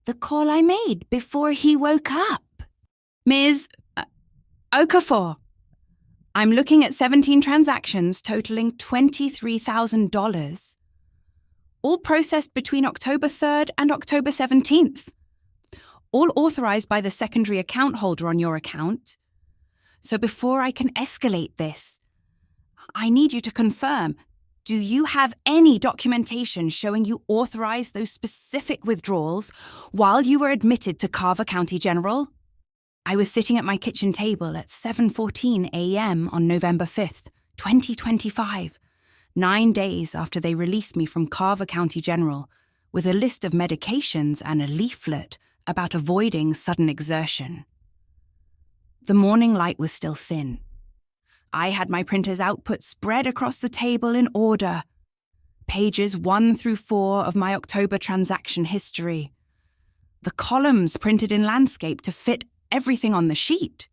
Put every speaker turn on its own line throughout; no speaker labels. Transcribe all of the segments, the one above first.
the call I made before he woke up. Ms. Okafor, I'm looking at 17 transactions totaling $23,000, all processed between October 3rd and October 17th, all authorized by the secondary account holder on your account. So before I can escalate this, I need you to confirm, do you have any documentation showing you authorized those specific withdrawals while you were admitted to Carver County General? I was sitting at my kitchen table at 7:14 a.m. on November 5th, 2025, 9 days after they released me from Carver County General, with a list of medications and a leaflet about avoiding sudden exertion. The morning light was still thin. I had my printer's output spread across the table in order. Pages 1 through 4 of my October transaction history. The columns printed in landscape to fit everything on the sheet.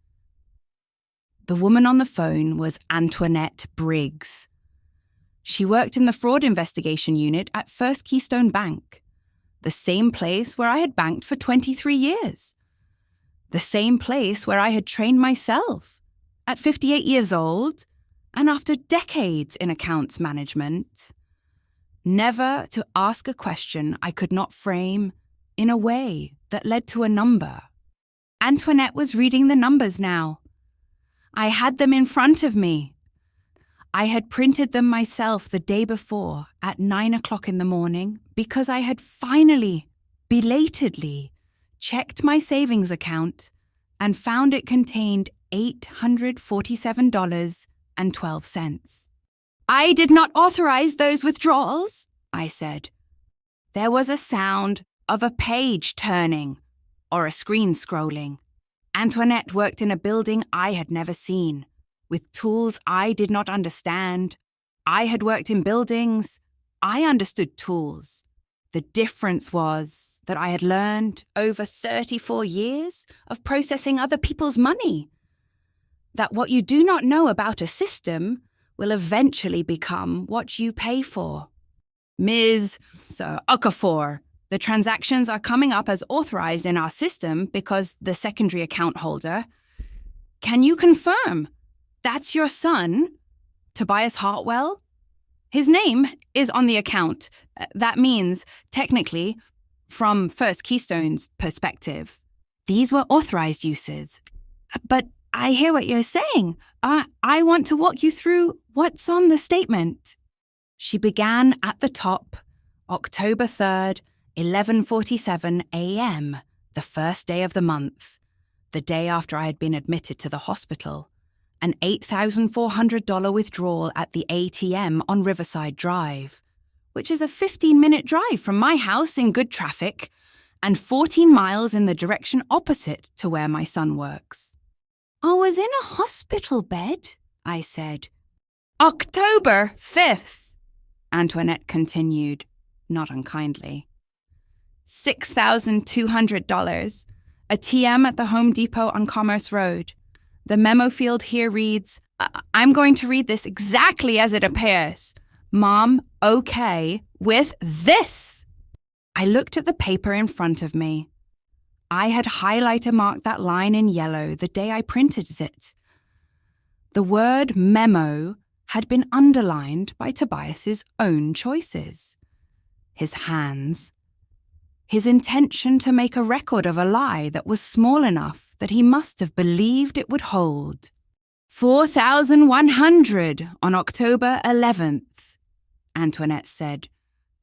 The woman on the phone was Antoinette Briggs. She worked in the fraud investigation unit at First Keystone Bank, the same place where I had banked for 23 years. The same place where I had trained myself at 58 years old and after decades in accounts management. Never to ask a question I could not frame in a way that led to a number. Antoinette was reading the numbers now. I had them in front of me. I had printed them myself the day before at 9 o'clock in the morning because I had finally, belatedly, checked my savings account and found it contained $847.12. I did not authorize those withdrawals, I said. There was a sound of a page turning or a screen scrolling. Antoinette worked in a building I had never seen, with tools I did not understand. I had worked in buildings. I understood tools. The difference was that I had learned over 34 years of processing other people's money. That what you do not know about a system will eventually become what you pay for. Ms. Okafor, the transactions are coming up as authorized in our system because the secondary account holder. Can you confirm that's your son, Tobias Hartwell? His name is on the account. That means, technically, from First Keystone's perspective, these were authorized uses. But I hear what you're saying. I want to walk you through what's on the statement. She began at the top, October 3rd, 11:47 a.m., the first day of the month, the day after I had been admitted to the hospital, an $8,400 withdrawal at the ATM on Riverside Drive, which is a 15-minute drive from my house in good traffic and 14 miles in the direction opposite to where my son works. I was in a hospital bed, I said. October 5th, Antoinette continued, not unkindly. $6,200, a TM at the Home Depot on Commerce Road. The memo field here reads, I'm going to read this exactly as it appears. Mom, okay with this? I looked at the paper in front of me. I had highlighter marked that line in yellow the day I printed it. The word memo had been underlined by Tobias's own choices. His hands. His intention to make a record of a lie that was small enough that he must have believed it would hold. 4,100 on October 11th, Antoinette said.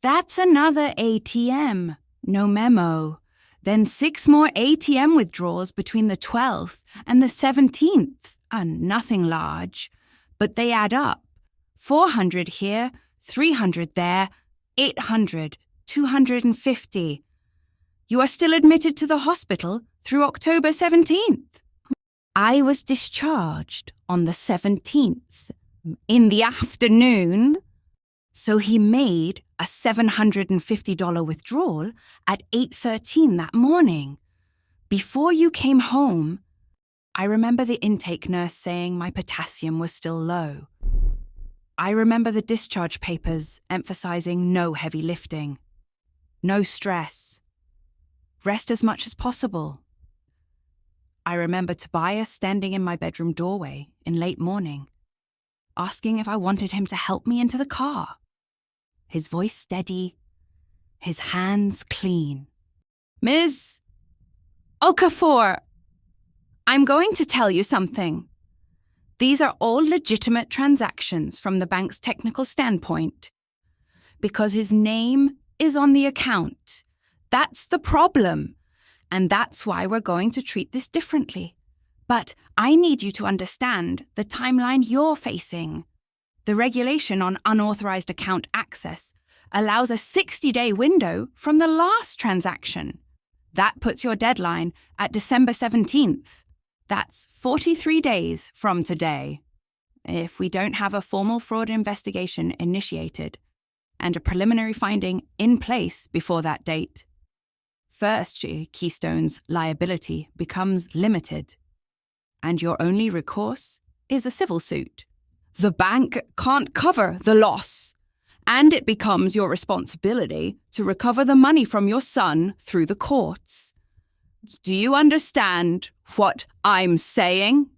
That's another ATM, no memo. Then 6 more ATM withdrawals between the 12th and the 17th, and nothing large, but they add up. 400 here, 300 there, 800, 250. You are still admitted to the hospital through October 17th. I was discharged on the 17th, in the afternoon. So he made a $750 withdrawal at 8:13 that morning. Before you came home, I remember the intake nurse saying my potassium was still low. I remember the discharge papers emphasizing no heavy lifting, no stress. rest as much as possible. I remember Tobias standing in my bedroom doorway in late morning, asking if I wanted him to help me into the car. His voice steady, his hands clean. Ms. Okafor, I'm going to tell you something. These are all legitimate transactions from the bank's technical standpoint. Because his name is on the account. That's the problem. And that's why we're going to treat this differently. But I need you to understand the timeline you're facing. The regulation on unauthorized account access allows a 60-day window from the last transaction. That puts your deadline at December 17th. That's 43 days from today. If we don't have a formal fraud investigation initiated and a preliminary finding in place before that date, First Keystone's liability becomes limited, and your only recourse is a civil suit. The bank can't cover the loss, and it becomes your responsibility to recover the money from your son through the courts. Do you understand what I'm saying?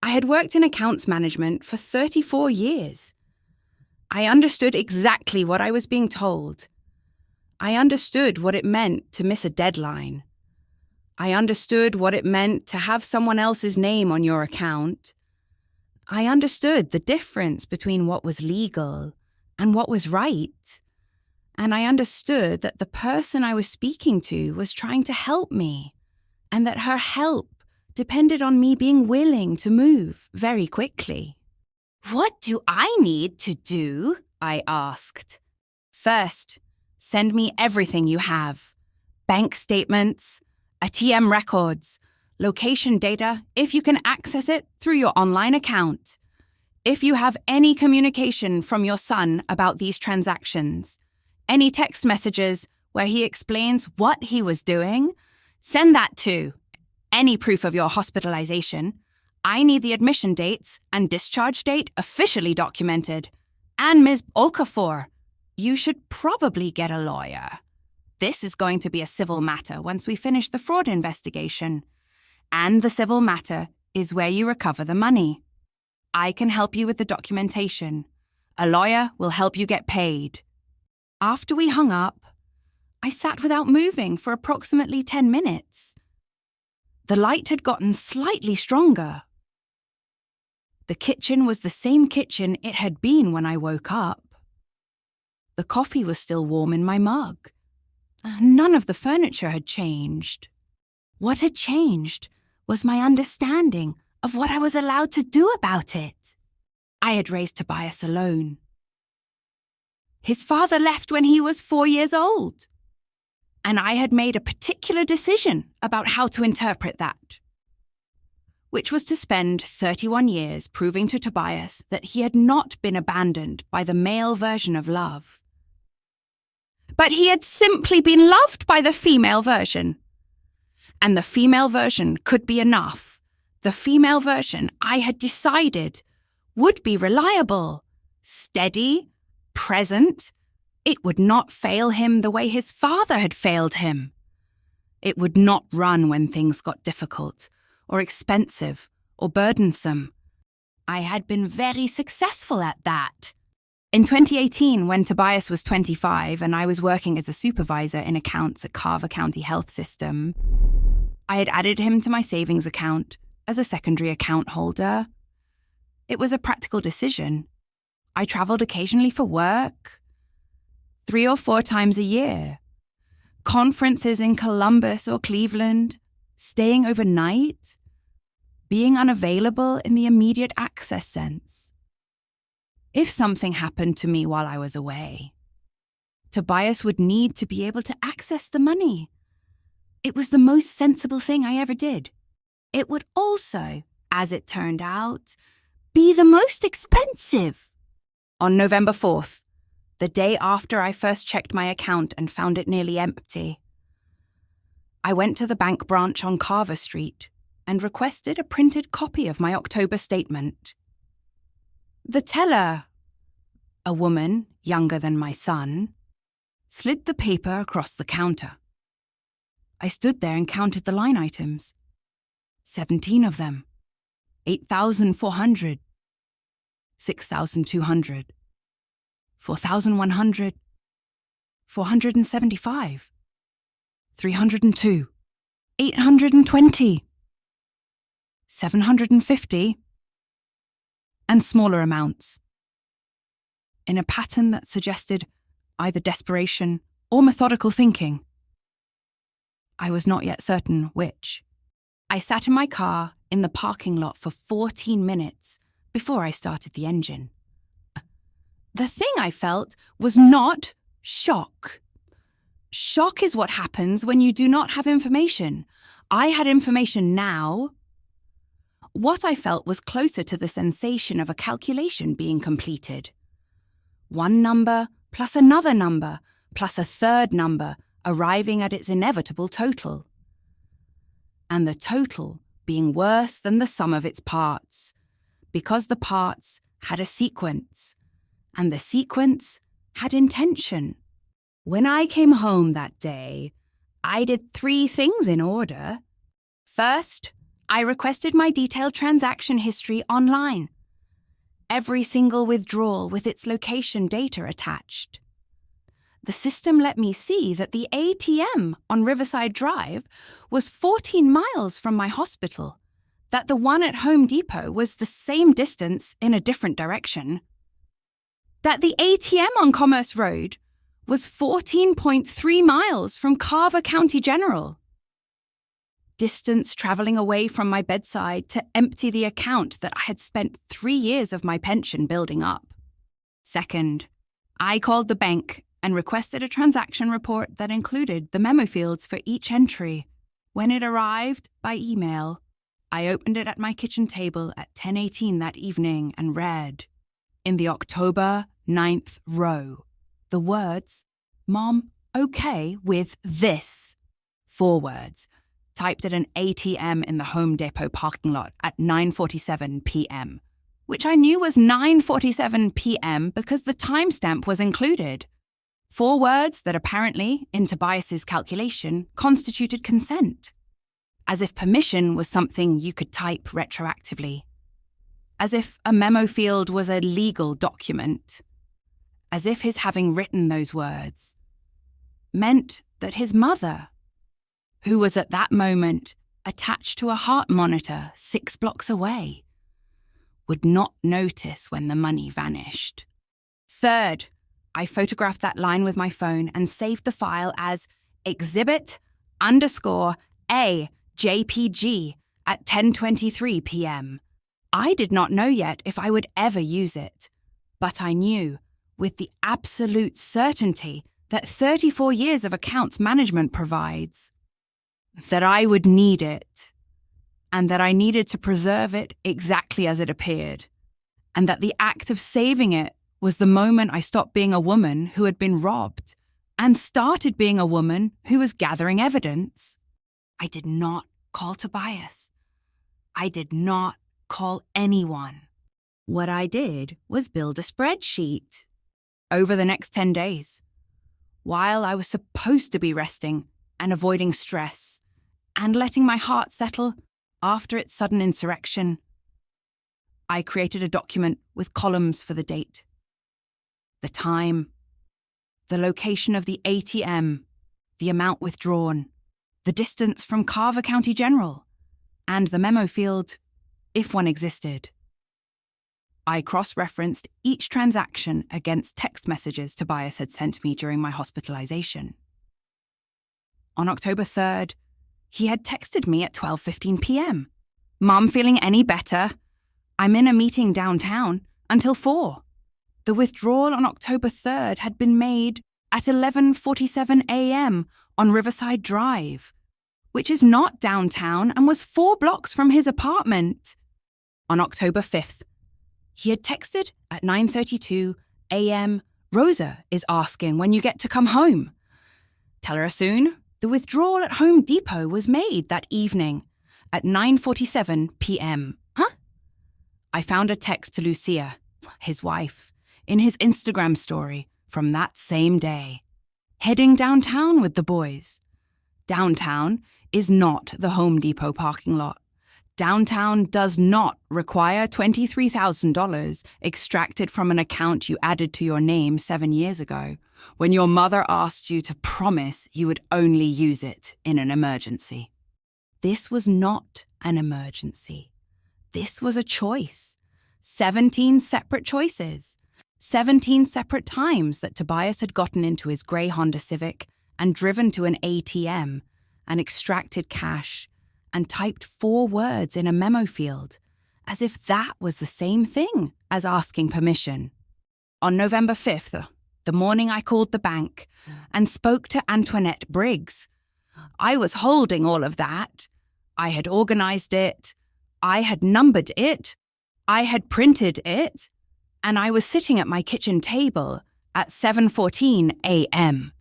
I had worked in accounts management for 34 years. I understood exactly what I was being told. I understood what it meant to miss a deadline. I understood what it meant to have someone else's name on your account. I understood the difference between what was legal and what was right. And I understood that the person I was speaking to was trying to help me, and that her help depended on me being willing to move very quickly. What do I need to do? I asked. First, send me everything you have. Bank statements, ATM records, location data if you can access it through your online account. If you have any communication from your son about these transactions, any text messages where he explains what he was doing, send that too. Any proof of your hospitalization. I need the admission dates and discharge date officially documented. And Ms. Okafor, you should probably get a lawyer. This is going to be a civil matter once we finish the fraud investigation. And the civil matter is where you recover the money. I can help you with the documentation. A lawyer will help you get paid. After we hung up, I sat without moving for approximately 10 minutes. The light had gotten slightly stronger. The kitchen was the same kitchen it had been when I woke up. The coffee was still warm in my mug. None of the furniture had changed. What had changed was my understanding of what I was allowed to do about it. I had raised Tobias alone. His father left when he was 4 years old, and I had made a particular decision about how to interpret that, which was to spend 31 years proving to Tobias that he had not been abandoned by the male version of love. But he had simply been loved by the female version. And the female version could be enough. The female version, I had decided, would be reliable, steady, present. It would not fail him the way his father had failed him. It would not run when things got difficult, or expensive, or burdensome. I had been very successful at that. In 2018, when Tobias was 25 and I was working as a supervisor in accounts at Carver County Health System, I had added him to my savings account as a secondary account holder. It was a practical decision. I travelled occasionally for work, 3 or 4 times a year. Conferences in Columbus or Cleveland, staying overnight, being unavailable in the immediate access sense. If something happened to me while I was away, Tobias would need to be able to access the money. It was the most sensible thing I ever did. It would also, as it turned out, be the most expensive. On November 4th, the day after I first checked my account and found it nearly empty, I went to the bank branch on Carver Street and requested a printed copy of my October statement. The teller, a woman younger than my son, slid the paper across the counter. I stood there and counted the line items. 17 of them. 8,400. 6,200. 4,100. 475. 302. 820. 750. And smaller amounts. In a pattern that suggested either desperation or methodical thinking. I was not yet certain which. I sat in my car in the parking lot for 14 minutes before I started the engine. The thing I felt was not shock. Shock is what happens when you do not have information. I had information now. What I felt was closer to the sensation of a calculation being completed. One number plus another number plus a third number arriving at its inevitable total. And the total being worse than the sum of its parts, because the parts had a sequence, and the sequence had intention. When I came home that day, I did 3 things in order. First, I requested my detailed transaction history online. Every single withdrawal with its location data attached. The system let me see that the ATM on Riverside Drive was 14 miles from my hospital, that the one at Home Depot was the same distance in a different direction, that the ATM on Commerce Road was 14.3 miles from Carver County General. Distance travelling away from my bedside to empty the account that I had spent 3 years of my pension building up. Second, I called the bank and requested a transaction report that included the memo fields for each entry. When it arrived by email, I opened it at my kitchen table at 10:18 that evening and read, in the October 9th row, the words, "Mom, okay with this?" 4 words, typed at an ATM in the Home Depot parking lot at 9:47 p.m., which I knew was 9:47 p.m. because the timestamp was included. 4 words that apparently, in Tobias's calculation, constituted consent. As if permission was something you could type retroactively. As if a memo field was a legal document. As if his having written those words meant that his mother, who was at that moment attached to a heart monitor 6 blocks away, would not notice when the money vanished. Third, I photographed that line with my phone and saved the file as exhibit_A JPG at 10:23 p.m. I did not know yet if I would ever use it, but I knew, with the absolute certainty that 34 years of accounts management provides, that I would need it, and that I needed to preserve it exactly as it appeared, and that the act of saving it was the moment I stopped being a woman who had been robbed and started being a woman who was gathering evidence. I did not call Tobias. I did not call anyone. What I did was build a spreadsheet. Over the next 10 days, while I was supposed to be resting and avoiding stress and letting my heart settle after its sudden insurrection, I created a document with columns for the date, the time, the location of the ATM, the amount withdrawn, the distance from Carver County General, and the memo field, if one existed. I cross-referenced each transaction against text messages Tobias had sent me during my hospitalization. On October 3rd, he had texted me at 12:15 p.m. "Mom, feeling any better? I'm in a meeting downtown until 4. The withdrawal on October 3rd had been made at 11:47 a.m. on Riverside Drive, which is not downtown and was 4 blocks from his apartment. On October 5th, he had texted at 9:32 a.m. "Rosa is asking when you get to come home. Tell her soon. The withdrawal at Home Depot was made that evening at 9:47 p.m. Huh? I found a text to Lucia, his wife, in his Instagram story from that same day, heading downtown with the boys. Downtown is not the Home Depot parking lot. Downtown does not require $23,000 extracted from an account you added to your name 7 years ago, when your mother asked you to promise you would only use it in an emergency. This was not an emergency. This was a choice. 17 separate choices. 17 separate times that Tobias had gotten into his grey Honda Civic and driven to an ATM and extracted cash and typed 4 words in a memo field, as if that was the same thing as asking permission. On November 5th, the morning I called the bank and spoke to Antoinette Briggs, I was holding all of that. I had organised it. I had numbered it. I had printed it. And I was sitting at my kitchen table at 7:14 a.m.,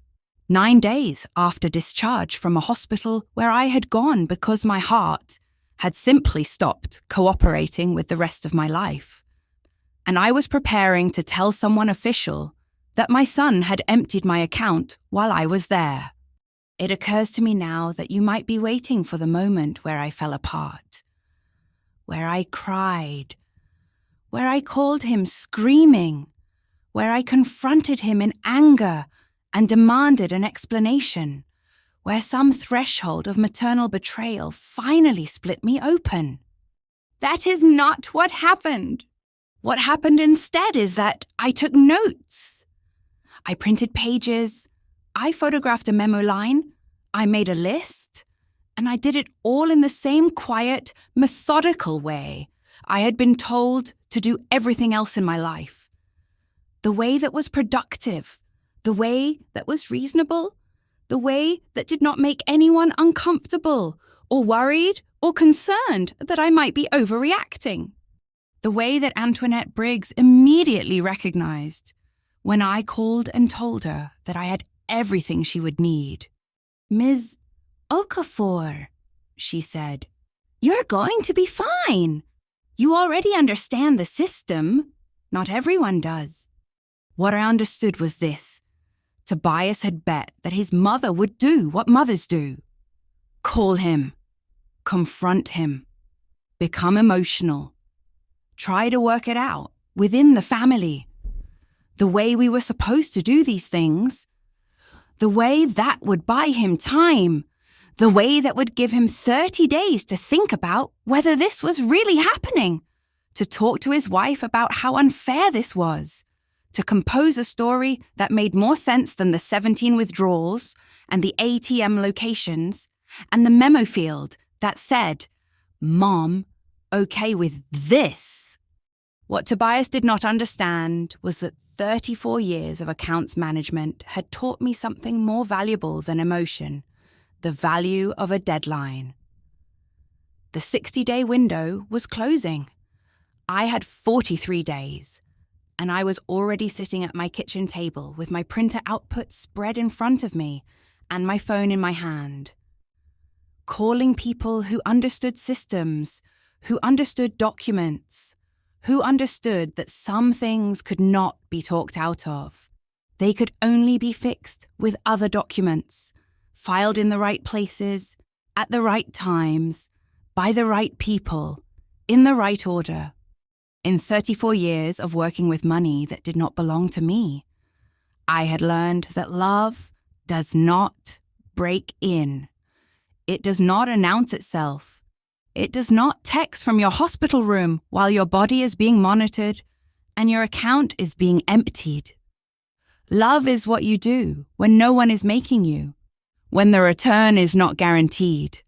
9 days after discharge from a hospital where I had gone because my heart had simply stopped cooperating with the rest of my life. And I was preparing to tell someone official that my son had emptied my account while I was there. It occurs to me now that you might be waiting for the moment where I fell apart, where I cried, where I called him screaming, where I confronted him in anger and demanded an explanation, where some threshold of maternal betrayal finally split me open. That is not what happened. What happened instead is that I took notes. I printed pages, I photographed a memo line, I made a list, and I did it all in the same quiet, methodical way I had been told to do everything else in my life. The way that was productive, the way that was reasonable, the way that did not make anyone uncomfortable or worried or concerned that I might be overreacting. The way that Antoinette Briggs immediately recognized when I called and told her that I had everything she would need. "Ms. Okafor," she said, "you're going to be fine. You already understand the system. Not everyone does." What I understood was this. Tobias had bet that his mother would do what mothers do. Call him. Confront him. Become emotional. Try to work it out within the family. The way we were supposed to do these things. The way that would buy him time. The way that would give him 30 days to think about whether this was really happening. To talk to his wife about how unfair this was. To compose a story that made more sense than the 17 withdrawals and the ATM locations and the memo field that said, "Mom, okay with this." What Tobias did not understand was that 34 years of accounts management had taught me something more valuable than emotion, the value of a deadline. The 60-day window was closing. I had 43 days. And I was already sitting at my kitchen table with my printer output spread in front of me and my phone in my hand. Calling people who understood systems, who understood documents, who understood that some things could not be talked out of. They could only be fixed with other documents, filed in the right places, at the right times, by the right people, in the right order. In 34 years of working with money that did not belong to me, I had learned that love does not break in. It does not announce itself. It does not text from your hospital room while your body is being monitored and your account is being emptied. Love is what you do when no one is making you, when the return is not guaranteed,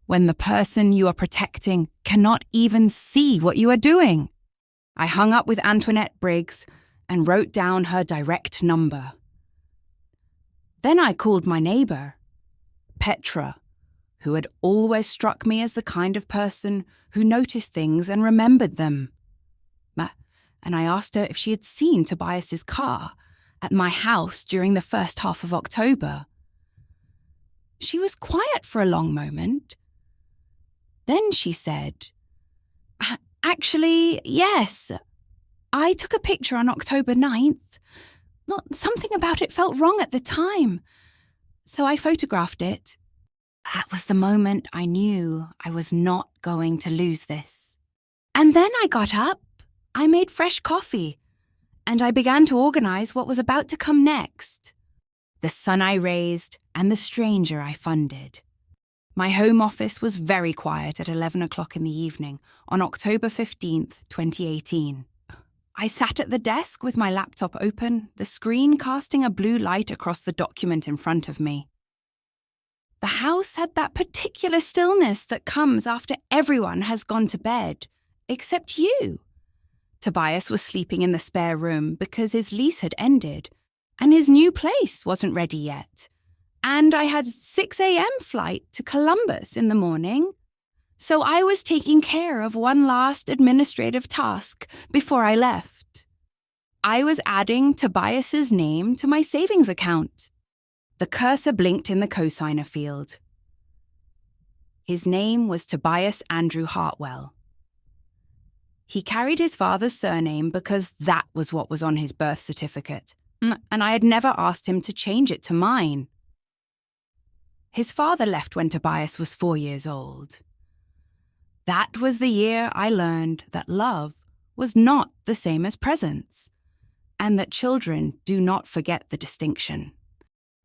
when the person you are protecting cannot even see what you are doing. I hung up with Antoinette Briggs and wrote down her direct number. Then I called my neighbour, Petra, who had always struck me as the kind of person who noticed things and remembered them. And I asked her if she had seen Tobias's car at my house during the first half of October. She was quiet for a long moment. Then she said, "Actually, yes. I took a picture on October 9th. Something about it felt wrong at the time. So I photographed it That was the moment I knew I was not going to lose this. And then I got up, I made fresh coffee, and I began to organize what was about to come next. The son I raised and the stranger I funded. My home office was very quiet at 11 o'clock in the evening on October 15th, 2018. I sat at the desk with my laptop open, the screen casting a blue light across the document in front of me. The house had that particular stillness that comes after everyone has gone to bed, except you. Tobias was sleeping in the spare room because his lease had ended, and his new place wasn't ready yet. And I had 6 a.m. flight to Columbus in the morning. So I was taking care of one last administrative task before I left. I was adding Tobias's name to my savings account. The cursor blinked in the cosigner field. His name was Tobias Andrew Hartwell. He carried his father's surname because that was what was on his birth certificate, and I had never asked him to change it to mine. His father left when Tobias was 4 years old. That was the year I learned that love was not the same as presents, and that children do not forget the distinction.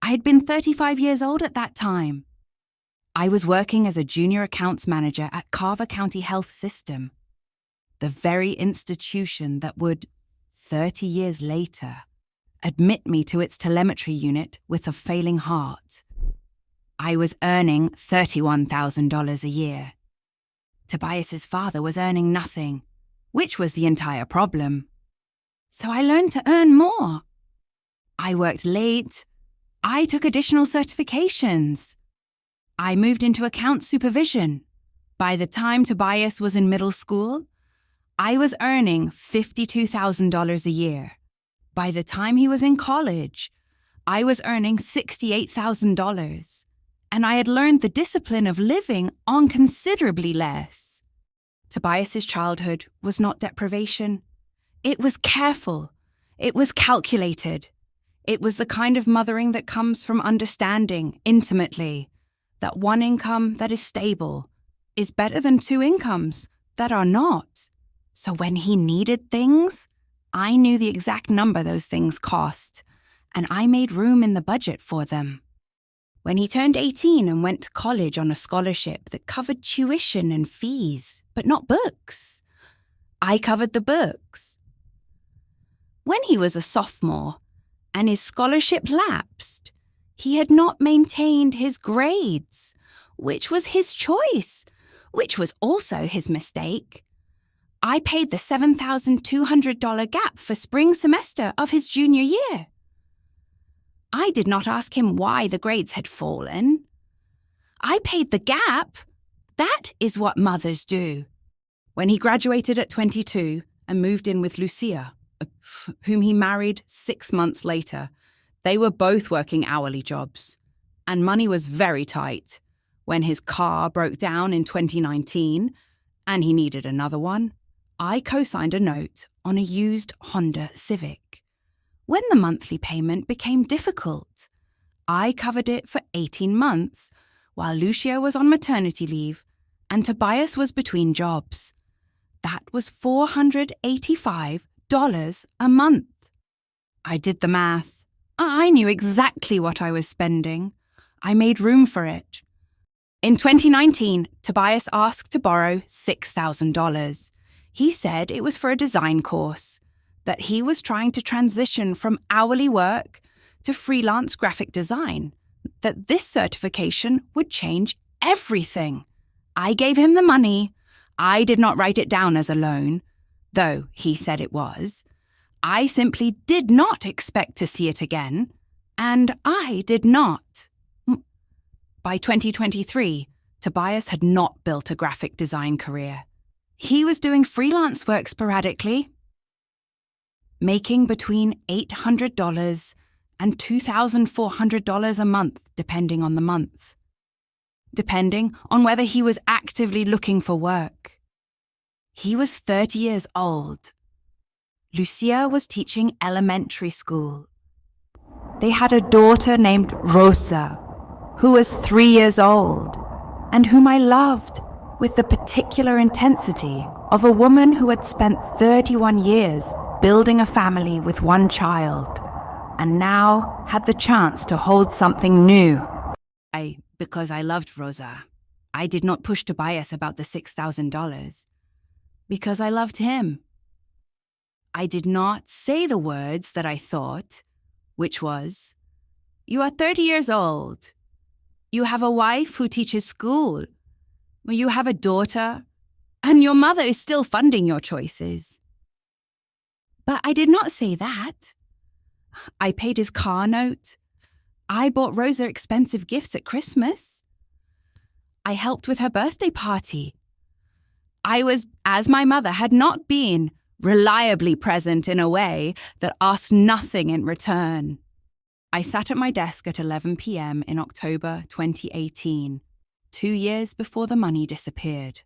I had been 35 years old at that time. I was working as a junior accounts manager at Carver County Health System, the very institution that would, 30 years later, admit me to its telemetry unit with a failing heart. I was earning $31,000 a year. Tobias's father was earning nothing, which was the entire problem. So I learned to earn more. I worked late. I took additional certifications. I moved into account supervision. By the time Tobias was in middle school, I was earning $52,000 a year. By the time he was in college, I was earning $68,000. And I had learned the discipline of living on considerably less. Tobias's childhood was not deprivation. It was careful. It was calculated. It was the kind of mothering that comes from understanding intimately that one income that is stable is better than 2 incomes that are not. So when he needed things, I knew the exact number those things cost, and I made room in the budget for them. When he turned 18 and went to college on a scholarship that covered tuition and fees, but not books, I covered the books. When he was a sophomore and his scholarship lapsed, he had not maintained his grades, which was his choice, which was also his mistake. I paid the $7,200 gap for spring semester of his junior year. I did not ask him why the grades had fallen. I paid the gap. That is what mothers do. When he graduated at 22 and moved in with Lucia, whom he married 6 months later, they were both working hourly jobs, and money was very tight. When his car broke down in 2019 and he needed another one, I co-signed a note on a used Honda Civic. When the monthly payment became difficult, I covered it for 18 months while Lucia was on maternity leave and Tobias was between jobs. That was $485 a month. I did the math. I knew exactly what I was spending. I made room for it. In 2019, Tobias asked to borrow $6,000. He said it was for a design course, that he was trying to transition from hourly work to freelance graphic design, that this certification would change everything. I gave him the money. I did not write it down as a loan, though he said it was. I simply did not expect to see it again, and I did not. By 2023, Tobias had not built a graphic design career. He was doing freelance work sporadically, making between $800 and $2,400 a month, depending on the month, depending on whether he was actively looking for work. He was 30 years old. Lucia was teaching elementary school. They had a daughter named Rosa, who was 3 years old, and whom I loved with the particular intensity of a woman who had spent 31 years building a family with one child, and now had the chance to hold something new. Because I loved Rosa, I did not push Tobias about the $6,000. Because I loved him. I did not say the words that I thought, which was, "You are 30 years old. You have a wife who teaches school. You have a daughter, and your mother is still funding your choices." But I did not say that. I paid his car note. I bought Rosa expensive gifts at Christmas. I helped with her birthday party. I was, as my mother had not been, reliably present in a way that asked nothing in return. I sat at my desk at 11 p.m. in October 2018, 2 years before the money disappeared.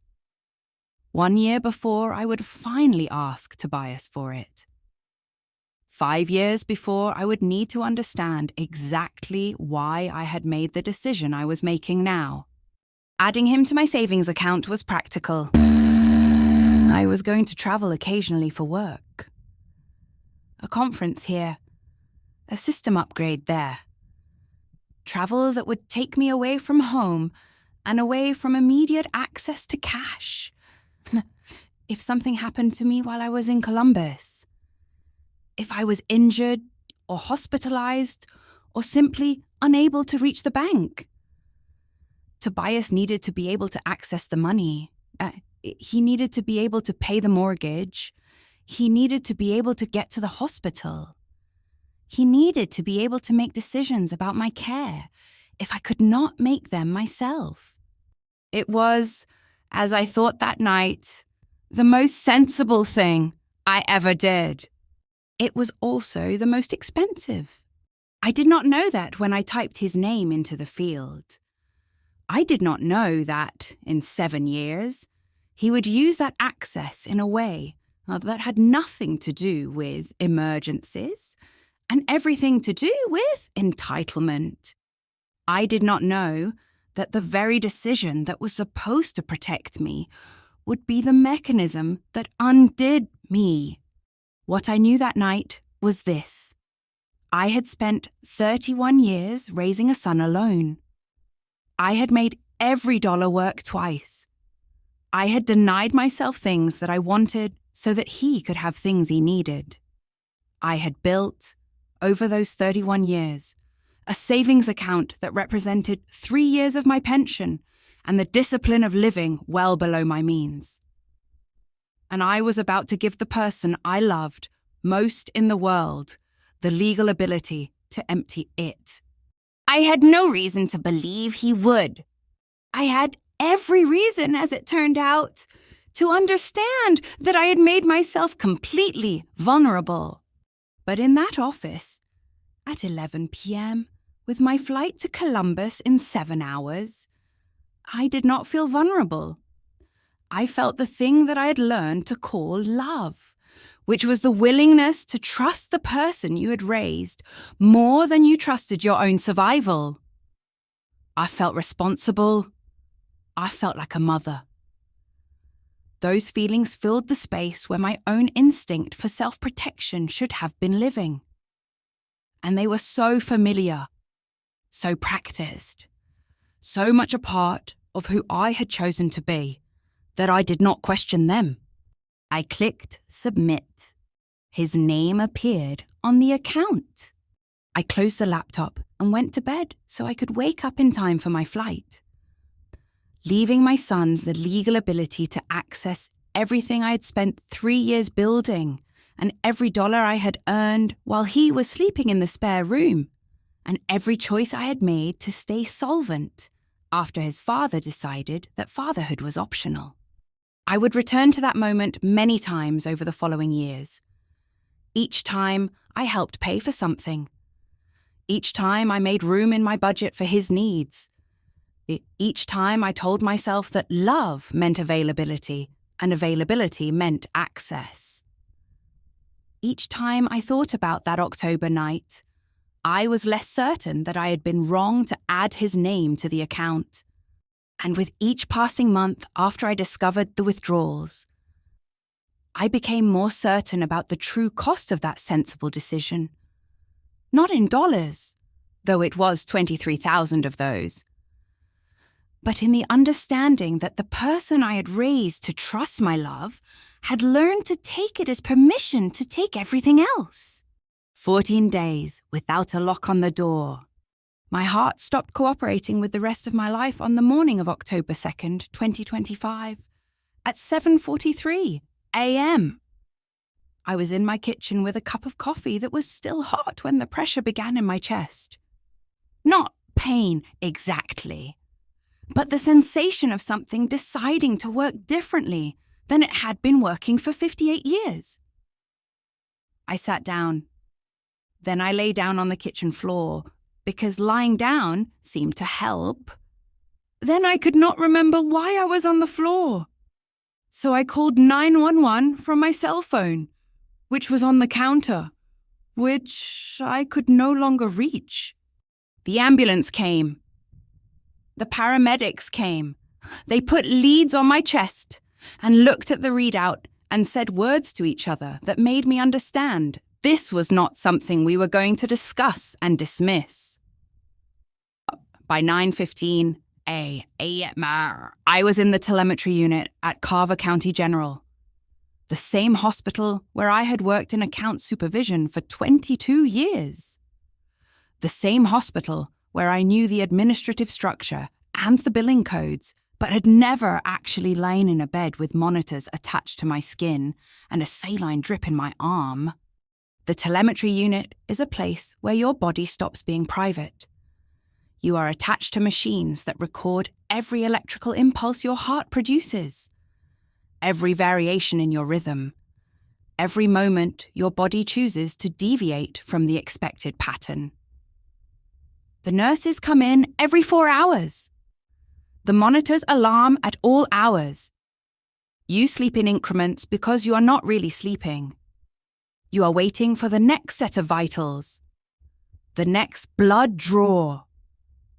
1 year before I would finally ask Tobias for it. 5 years before I would need to understand exactly why I had made the decision I was making now. Adding him to my savings account was practical. I was going to travel occasionally for work. A conference here. A system upgrade there. Travel that would take me away from home and away from immediate access to cash. If something happened to me while I was in Columbus. If I was injured or hospitalized or simply unable to reach the bank. Tobias needed to be able to access the money. He needed to be able to pay the mortgage. He needed to be able to get to the hospital. He needed to be able to make decisions about my care if I could not make them myself. It was, as I thought that night, the most sensible thing I ever did. It was also the most expensive. I did not know that when I typed his name into the field. I did not know that, in 7 years, he would use that access in a way that had nothing to do with emergencies and everything to do with entitlement. I did not know that the very decision that was supposed to protect me would be the mechanism that undid me. What I knew that night was this. I had spent 31 years raising a son alone. I had made every dollar work twice. I had denied myself things that I wanted so that he could have things he needed. I had built, over those 31 years, a savings account that represented 3 years of my pension and the discipline of living well below my means. And I was about to give the person I loved most in the world the legal ability to empty it. I had no reason to believe he would. I had every reason, as it turned out, to understand that I had made myself completely vulnerable. But in that office, at 11 p.m., with my flight to Columbus in 7 hours, I did not feel vulnerable. I felt the thing that I had learned to call love, which was the willingness to trust the person you had raised more than you trusted your own survival. I felt responsible. I felt like a mother. Those feelings filled the space where my own instinct for self-protection should have been living. And they were so familiar, so practiced, so much a part of who I had chosen to be, that I did not question them. I clicked submit. His name appeared on the account. I closed the laptop and went to bed so I could wake up in time for my flight. Leaving my sons the legal ability to access everything I had spent 3 years building and every dollar I had earned while he was sleeping in the spare room, and every choice I had made to stay solvent after his father decided that fatherhood was optional. I would return to that moment many times over the following years. Each time I helped pay for something. Each time I made room in my budget for his needs. Each time I told myself that love meant availability and availability meant access. Each time I thought about that October night, I was less certain that I had been wrong to add his name to the account. And with each passing month after I discovered the withdrawals, I became more certain about the true cost of that sensible decision. Not in dollars, though it was 23,000 of those, but in the understanding that the person I had raised to trust my love had learned to take it as permission to take everything else. 14 days without a lock on the door. My heart stopped cooperating with the rest of my life on the morning of October 2nd, 2025, at 7:43 a.m. I was in my kitchen with a cup of coffee that was still hot when the pressure began in my chest. Not pain exactly, but the sensation of something deciding to work differently than it had been working for 58 years. I sat down. Then I lay down on the kitchen floor, because lying down seemed to help. Then I could not remember why I was on the floor. So I called 911 from my cell phone, which was on the counter, which I could no longer reach. The ambulance came. The paramedics came. They put leads on my chest and looked at the readout and said words to each other that made me understand this was not something we were going to discuss and dismiss. By 9:15 a.m., I was in the telemetry unit at Carver County General, the same hospital where I had worked in account supervision for 22 years. The same hospital where I knew the administrative structure and the billing codes, but had never actually lain in a bed with monitors attached to my skin and a saline drip in my arm. The telemetry unit is a place where your body stops being private. You are attached to machines that record every electrical impulse your heart produces, every variation in your rhythm, every moment your body chooses to deviate from the expected pattern. The nurses come in every 4 hours. The monitors alarm at all hours. You sleep in increments because you are not really sleeping. You are waiting for the next set of vitals, the next blood draw,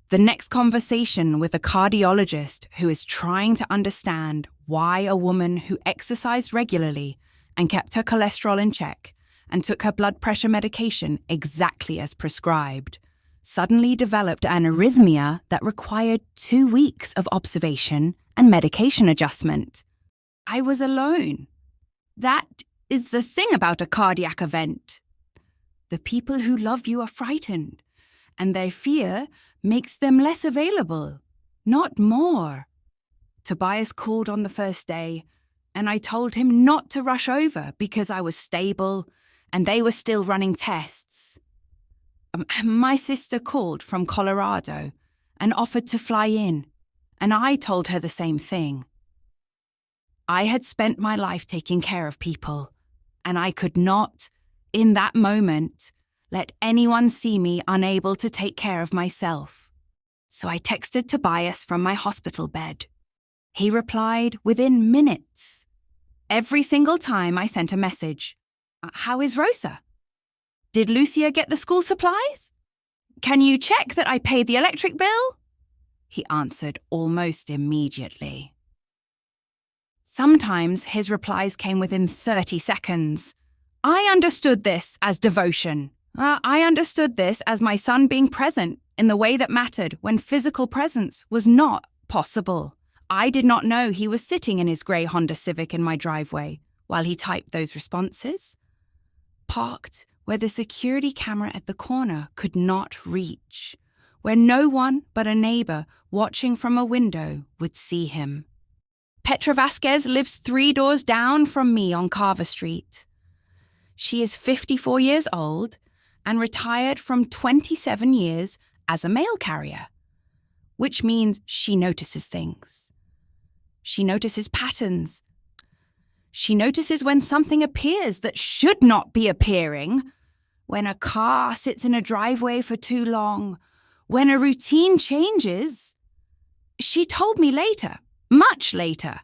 the next conversation with a cardiologist who is trying to understand why a woman who exercised regularly and kept her cholesterol in check and took her blood pressure medication exactly as prescribed suddenly developed an arrhythmia that required 2 weeks of observation and medication adjustment. I was alone. That is the thing about a cardiac event. The people who love you are frightened, and their fear makes them less available, not more. Tobias called on the first day, and I told him not to rush over because I was stable and they were still running tests. My sister called from Colorado and offered to fly in, and I told her the same thing. I had spent my life taking care of people, and I could not, in that moment, let anyone see me unable to take care of myself. So I texted Tobias from my hospital bed. He replied within minutes. Every single time I sent a message. How is Rosa? Did Lucia get the school supplies? Can you check that I paid the electric bill? He answered almost immediately. Sometimes his replies came within 30 seconds. I understood this as devotion. I understood this as my son being present in the way that mattered when physical presence was not possible. I did not know he was sitting in his grey Honda Civic in my driveway while he typed those responses, parked where the security camera at the corner could not reach, where no one but a neighbour watching from a window would see him. Petra Vasquez lives 3 doors down from me on Carver Street. She is 54 years old and retired from 27 years as a mail carrier, which means she notices things. She notices patterns. She notices when something appears that should not be appearing, when a car sits in a driveway for too long, when a routine changes. She told me later, much later,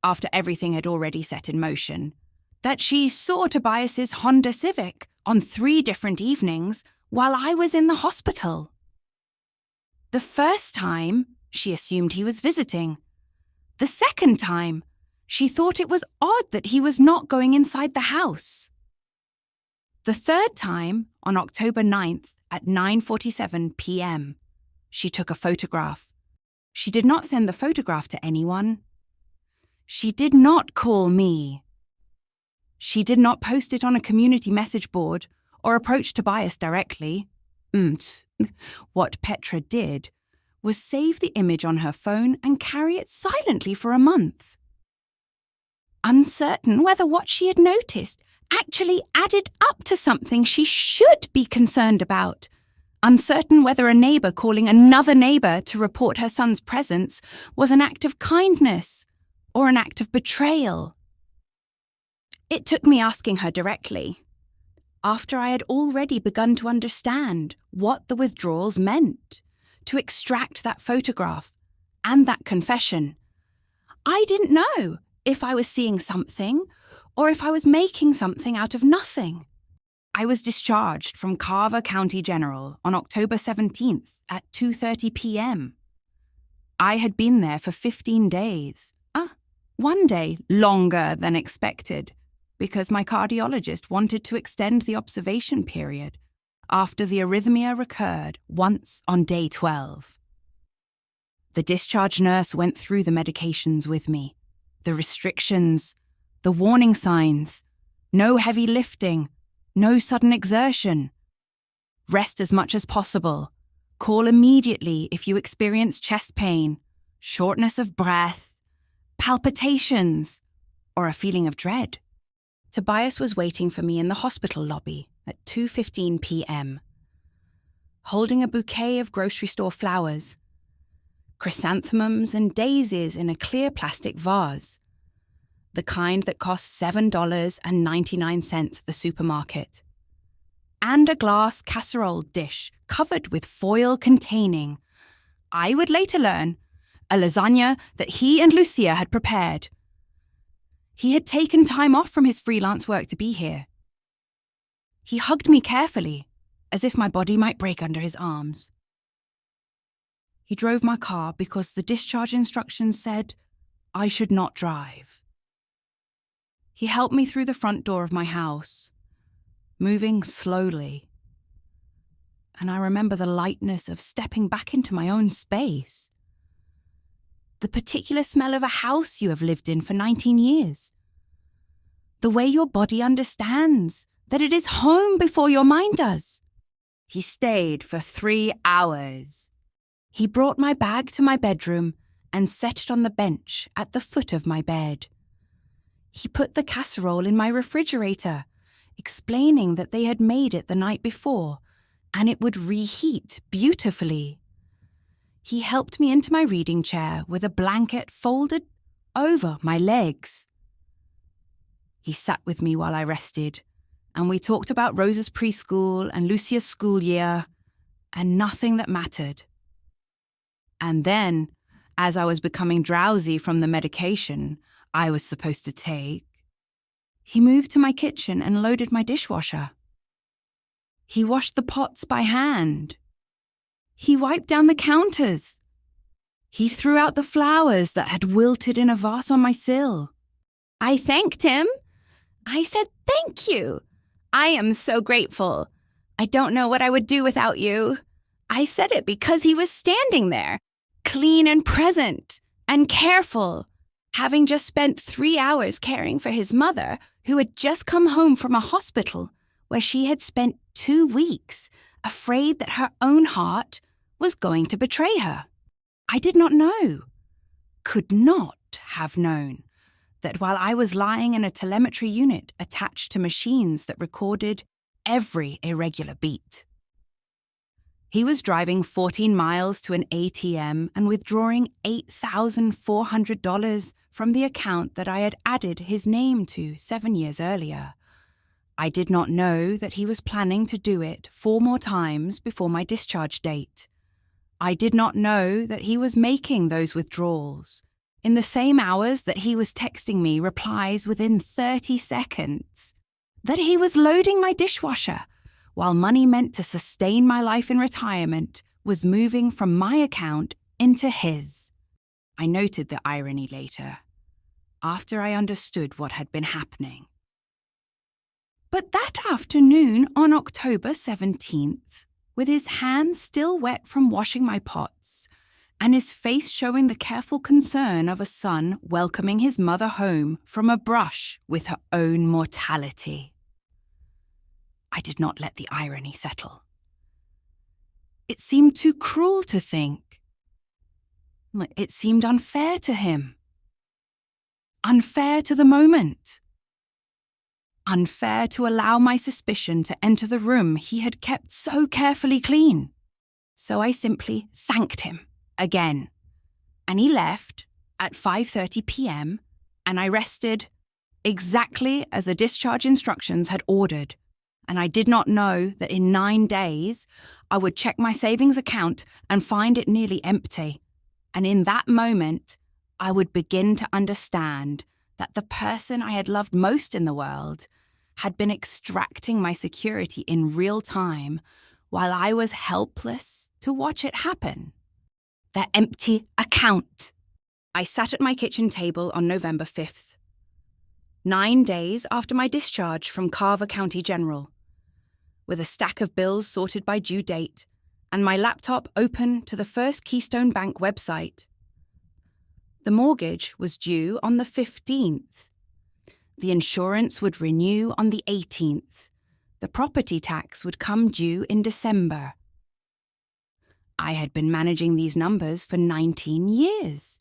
after everything had already set in motion, that she saw Tobias's Honda Civic on 3 different evenings while I was in the hospital. The first time, she assumed he was visiting. The second time, she thought it was odd that he was not going inside the house. The third time, on October 9th at 9:47 p.m., she took a photograph. She did not send the photograph to anyone. She did not call me. She did not post it on a community message board or approach Tobias directly. What Petra did was save the image on her phone and carry it silently for a month. Uncertain whether what she had noticed actually added up to something she should be concerned about. Uncertain whether a neighbour calling another neighbour to report her son's presence was an act of kindness or an act of betrayal. It took me asking her directly, after I had already begun to understand what the withdrawals meant, to extract that photograph and that confession. I didn't know if I was seeing something or if I was making something out of nothing. I was discharged from Carver County General on October 17th at 2:30 p.m. I had been there for 15 days. One day longer than expected, because my cardiologist wanted to extend the observation period after the arrhythmia recurred once on day 12. The discharge nurse went through the medications with me, the restrictions, the warning signs, no heavy lifting, no sudden exertion. Rest as much as possible. Call immediately if you experience chest pain, shortness of breath, palpitations, or a feeling of dread. Tobias was waiting for me in the hospital lobby at 2:15 p.m., holding a bouquet of grocery store flowers, chrysanthemums and daisies in a clear plastic vase, the kind that costs $7.99 at the supermarket, and a glass casserole dish covered with foil containing, I would later learn, a lasagna that he and Lucia had prepared. He had taken time off from his freelance work to be here. He hugged me carefully, as if my body might break under his arms. He drove my car because the discharge instructions said I should not drive. He helped me through the front door of my house, moving slowly. And I remember the lightness of stepping back into my own space. The particular smell of a house you have lived in for 19 years. The way your body understands that it is home before your mind does. He stayed for 3 hours. He brought my bag to my bedroom and set it on the bench at the foot of my bed. He put the casserole in my refrigerator, explaining that they had made it the night before and it would reheat beautifully. He helped me into my reading chair with a blanket folded over my legs. He sat with me while I rested, and we talked about Rosa's preschool and Lucia's school year, and nothing that mattered. And then, as I was becoming drowsy from the medication I was supposed to take, he moved to my kitchen and loaded my dishwasher. He washed the pots by hand. He wiped down the counters. He threw out the flowers that had wilted in a vase on my sill. I thanked him. I said, "Thank you. I am so grateful. I don't know what I would do without you." I said it because he was standing there, clean and present and careful, having just spent 3 hours caring for his mother, who had just come home from a hospital where she had spent 2 weeks, afraid that her own heart was going to betray her. I did not know, could not have known, that while I was lying in a telemetry unit attached to machines that recorded every irregular beat, he was driving 14 miles to an ATM and withdrawing $8,400 from the account that I had added his name to 7 years earlier. I did not know that he was planning to do it 4 more times before my discharge date. I did not know that he was making those withdrawals in the same hours that he was texting me replies within 30 seconds, that he was loading my dishwasher while money meant to sustain my life in retirement was moving from my account into his. I noted the irony later, after I understood what had been happening. But that afternoon on October 17th, with his hands still wet from washing my pots, and his face showing the careful concern of a son welcoming his mother home from a brush with her own mortality, I did not let the irony settle. It seemed too cruel to think. It seemed unfair to him. Unfair to the moment. Unfair to allow my suspicion to enter the room he had kept so carefully clean. So I simply thanked him again. And he left at 5:30 p.m. and I rested exactly as the discharge instructions had ordered. And I did not know that in 9 days I would check my savings account and find it nearly empty. And in that moment, I would begin to understand that the person I had loved most in the world had been extracting my security in real time while I was helpless to watch it happen. Their empty account. I sat at my kitchen table on November 5th, 9 days after my discharge from Carver County General, with a stack of bills sorted by due date and my laptop open to the First Keystone Bank website. The mortgage was due on the 15th. The insurance would renew on the 18th. The property tax would come due in December. I had been managing these numbers for 19 years,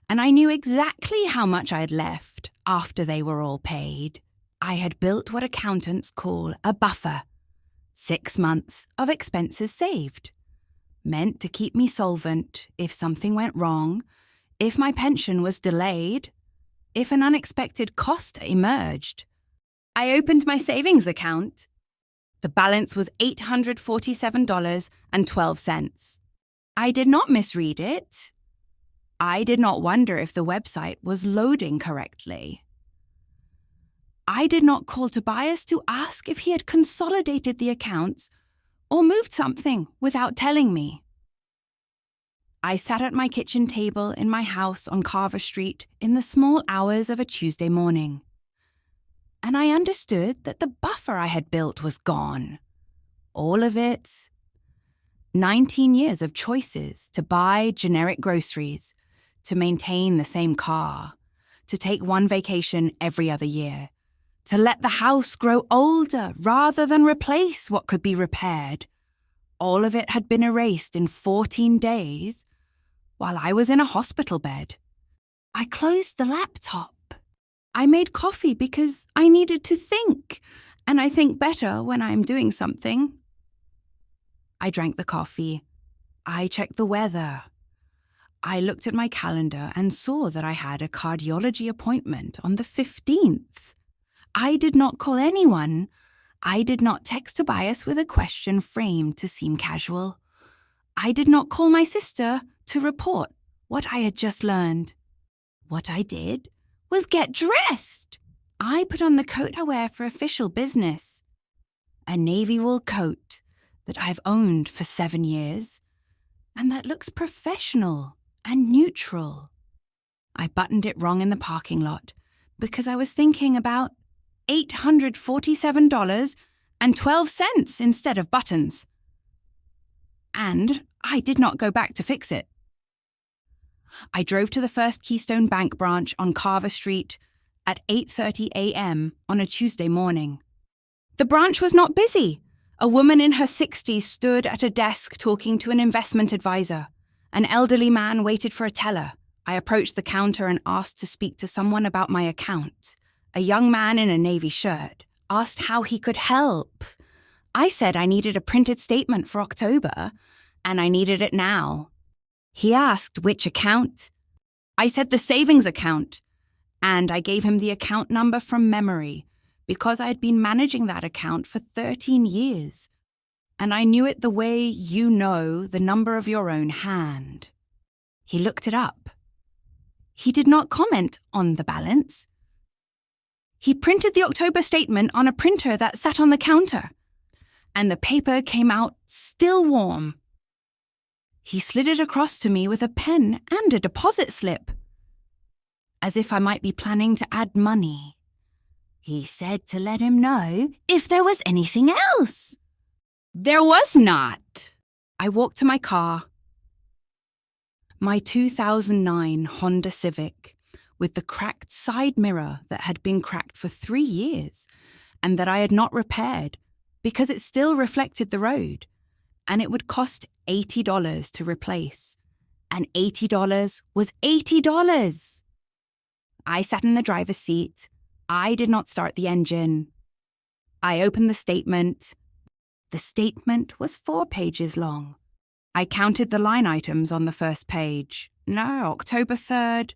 and I knew exactly how much I had left after they were all paid. I had built what accountants call a buffer, 6 months of expenses saved, meant to keep me solvent if something went wrong, if my pension was delayed, if an unexpected cost emerged. I opened my savings account. The balance was $847.12. I did not misread it. I did not wonder if the website was loading correctly. I did not call Tobias to ask if he had consolidated the accounts or moved something without telling me. I sat at my kitchen table in my house on Carver Street in the small hours of a Tuesday morning, and I understood that the buffer I had built was gone. All of it. 19 years of choices to buy generic groceries, to maintain the same car, to take one vacation every other year, to let the house grow older rather than replace what could be repaired. All of it had been erased in 14 days while I was in a hospital bed. I closed the laptop. I made coffee because I needed to think, and I think better when I'm doing something. I drank the coffee. I checked the weather. I looked at my calendar and saw that I had a cardiology appointment on the 15th. I did not call anyone. I did not text Tobias with a question framed to seem casual. I did not call my sister to report what I had just learned. What I did was get dressed. I put on the coat I wear for official business, a navy wool coat that I've owned for 7 years and that looks professional and neutral. I buttoned it wrong in the parking lot because I was thinking about $847.12 instead of buttons. And I did not go back to fix it. I drove to the First Keystone Bank branch on Carver Street at 8:30 a.m. on a Tuesday morning. The branch was not busy. A woman in her 60s stood at a desk talking to an investment advisor. An elderly man waited for a teller. I approached the counter and asked to speak to someone about my account. A young man in a navy shirt asked how he could help. I said I needed a printed statement for October, and I needed it now. He asked which account. I said the savings account, and I gave him the account number from memory because I had been managing that account for 13 years, and I knew it the way you know the number of your own hand. He looked it up. He did not comment on the balance. He printed the October statement on a printer that sat on the counter, and the paper came out still warm. He slid it across to me with a pen and a deposit slip, as if I might be planning to add money. He said to let him know if there was anything else. There was not. I walked to my car. My 2009 Honda Civic, with the cracked side mirror that had been cracked for 3 years and that I had not repaired because it still reflected the road, and it would cost $80 to replace. And $80 was $80. I sat in the driver's seat. I did not start the engine. I opened the statement. The statement was 4 pages long. I counted the line items on the first page. No, October 3rd,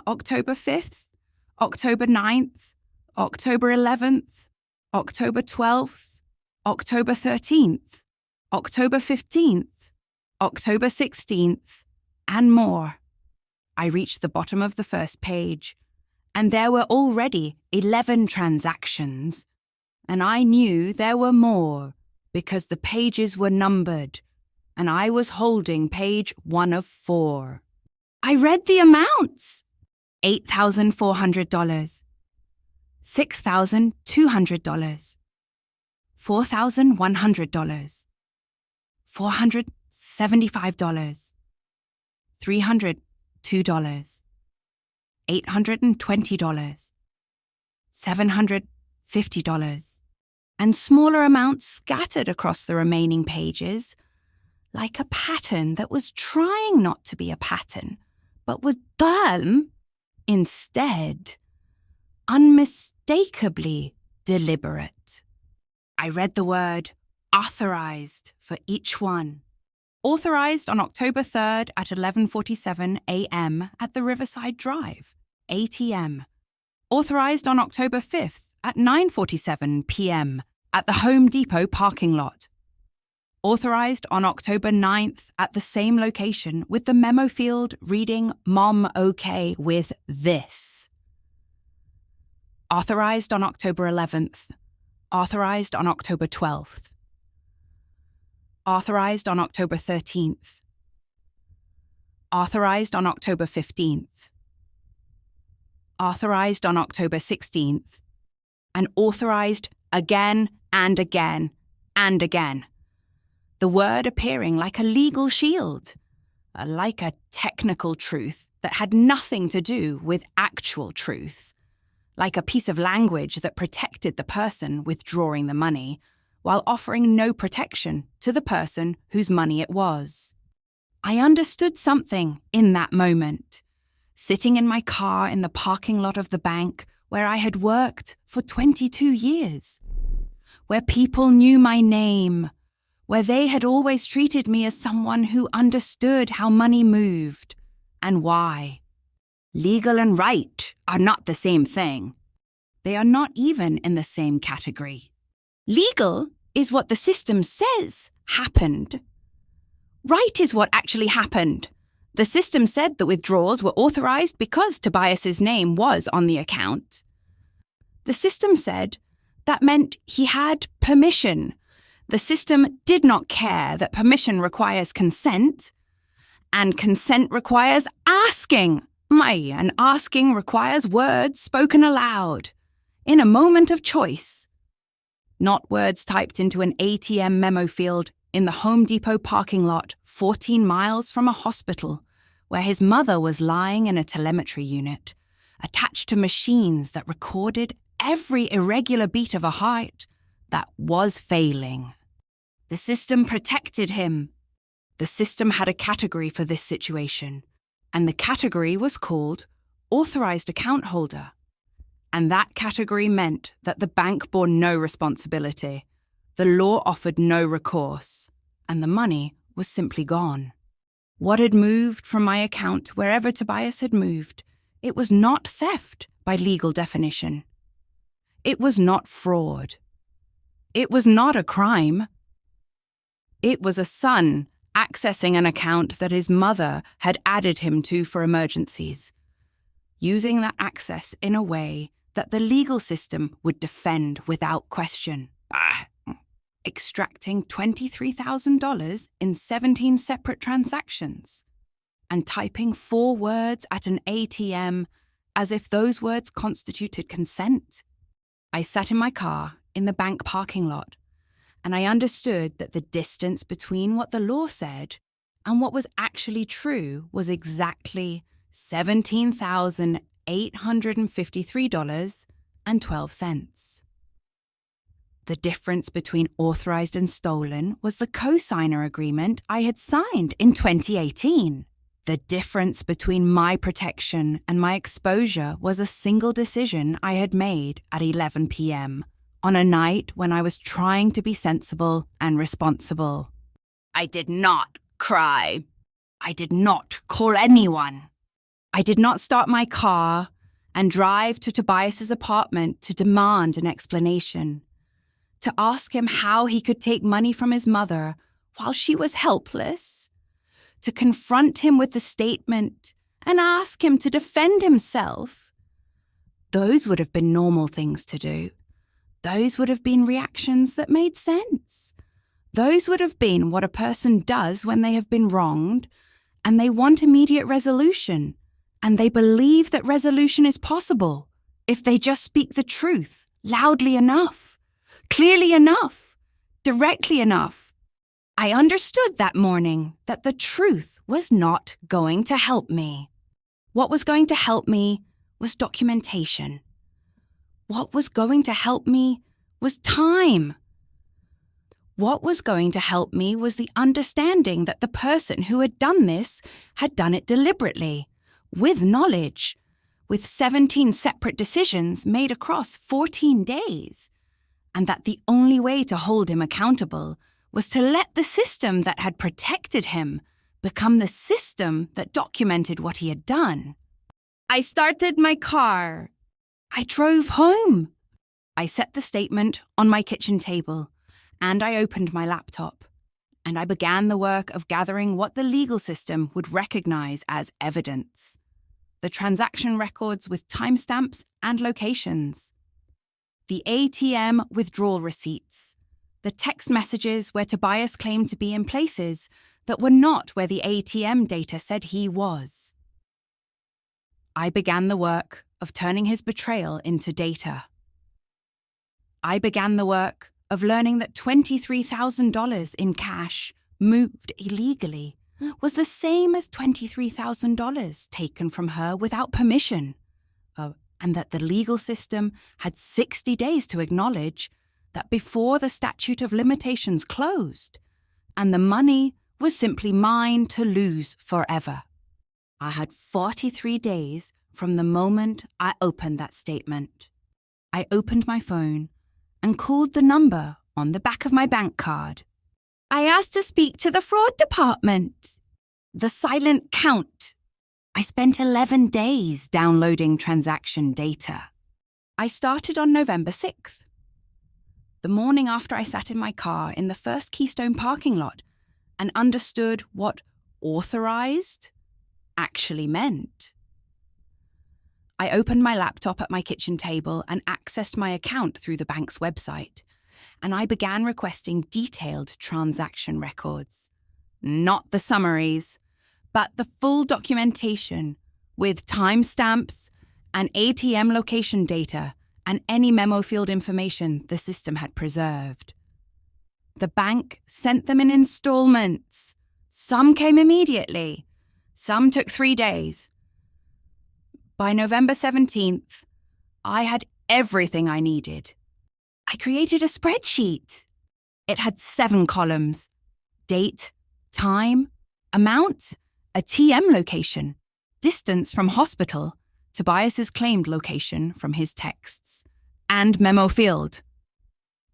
October 5th, October 9th, October 11th, October 12th, October 13th, October 15th, October 16th, and more. I reached the bottom of the first page, and there were already 11 transactions, and I knew there were more because the pages were numbered, and I was holding page 1 of 4. I read the amounts. $8,400, $6,200, $4,100, $475, $302, $820, $750, and smaller amounts scattered across the remaining pages, like a pattern that was trying not to be a pattern, but was dumb instead, unmistakably deliberate. I read the word authorized for each one. Authorized on October 3rd at 11:47 a.m. at the Riverside Drive, ATM. Authorized on October 5th at 9:47 p.m. at the Home Depot parking lot. Authorized on October 9th at the same location with the memo field reading Mom OK with this. Authorized on October 11th. Authorized on October 12th. Authorized on October 13th. Authorized on October 15th. Authorized on October 16th. And authorized again and again and again. The word appearing like a legal shield, like a technical truth that had nothing to do with actual truth, like a piece of language that protected the person withdrawing the money, while offering no protection to the person whose money it was. I understood something in that moment, sitting in my car in the parking lot of the bank where I had worked for 22 years, where people knew my name, where they had always treated me as someone who understood how money moved and why. Legal and right are not the same thing. They are not even in the same category. Legal is what the system says happened. Right is what actually happened. The system said the withdrawals were authorized because Tobias's name was on the account. The system said that meant he had permission. The system did not care that permission requires consent, and consent requires asking. And asking requires words spoken aloud, in a moment of choice. Not words typed into an ATM memo field in the Home Depot parking lot 14 miles from a hospital, where his mother was lying in a telemetry unit, attached to machines that recorded every irregular beat of a heart that was failing. The system protected him. The system had a category for this situation, and the category was called authorized account holder. And that category meant that the bank bore no responsibility, the law offered no recourse, and the money was simply gone. What had moved from my account wherever Tobias had moved, it was not theft by legal definition. It was not fraud. It was not a crime. It was a son accessing an account that his mother had added him to for emergencies, using that access in a way that the legal system would defend without question. extracting $23,000 in 17 separate transactions, and typing 4 words at an ATM as if those words constituted consent. I sat in my car in the bank parking lot, and I understood that the distance between what the law said and what was actually true was exactly $17,853.12. The difference between authorized and stolen was the co-signer agreement I had signed in 2018. The difference between my protection and my exposure was a single decision I had made at 11 p.m. on a night when I was trying to be sensible and responsible. I did not cry. I did not call anyone. I did not start my car and drive to Tobias's apartment to demand an explanation, to ask him how he could take money from his mother while she was helpless, to confront him with the statement and ask him to defend himself. Those would have been normal things to do. Those would have been reactions that made sense. Those would have been what a person does when they have been wronged and they want immediate resolution, and they believe that resolution is possible if they just speak the truth loudly enough, clearly enough, directly enough. I understood that morning that the truth was not going to help me. What was going to help me was documentation. What was going to help me was time. What was going to help me was the understanding that the person who had done this had done it deliberately, with knowledge, with 17 separate decisions made across 14 days, and that the only way to hold him accountable was to let the system that had protected him become the system that documented what he had done. I started my car. I drove home. I set the statement on my kitchen table, and I opened my laptop, and I began the work of gathering what the legal system would recognize as evidence: the transaction records with timestamps and locations, the ATM withdrawal receipts, the text messages where Tobias claimed to be in places that were not where the ATM data said he was. I began the work of turning his betrayal into data. I began the work of learning that $23,000 in cash moved illegally was the same as $23,000 taken from her without permission, and that the legal system had 60 days to acknowledge that before the statute of limitations closed, and the money was simply mine to lose forever. I had 43 days from the moment I opened that statement. I opened my phone and called the number on the back of my bank card. I asked to speak to the fraud department. The silent count. I spent 11 days downloading transaction data. I started on November 6th. The morning after I sat in my car in the first Keystone parking lot and understood what authorized actually meant. I opened my laptop at my kitchen table and accessed my account through the bank's website, and I began requesting detailed transaction records. Not the summaries, but the full documentation with timestamps and ATM location data and any memo field information the system had preserved. The bank sent them in installments. Some came immediately. Some took 3 days. By November 17th, I had everything I needed. I created a spreadsheet. It had 7 columns: date, time, amount, a TM location, distance from hospital, Tobias's claimed location from his texts, and memo field.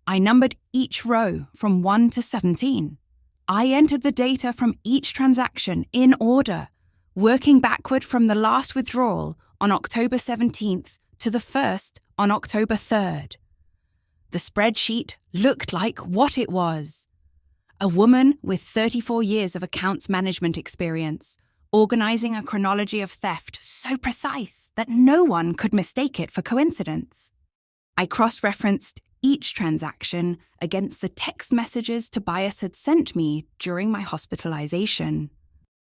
I numbered each row from 1 to 17. I entered the data from each transaction in order, working backward from the last withdrawal on October 17th to the first on October 3rd. The spreadsheet looked like what it was: a woman with 34 years of accounts management experience, organizing a chronology of theft so precise that no one could mistake it for coincidence. I cross-referenced each transaction against the text messages Tobias had sent me during my hospitalization.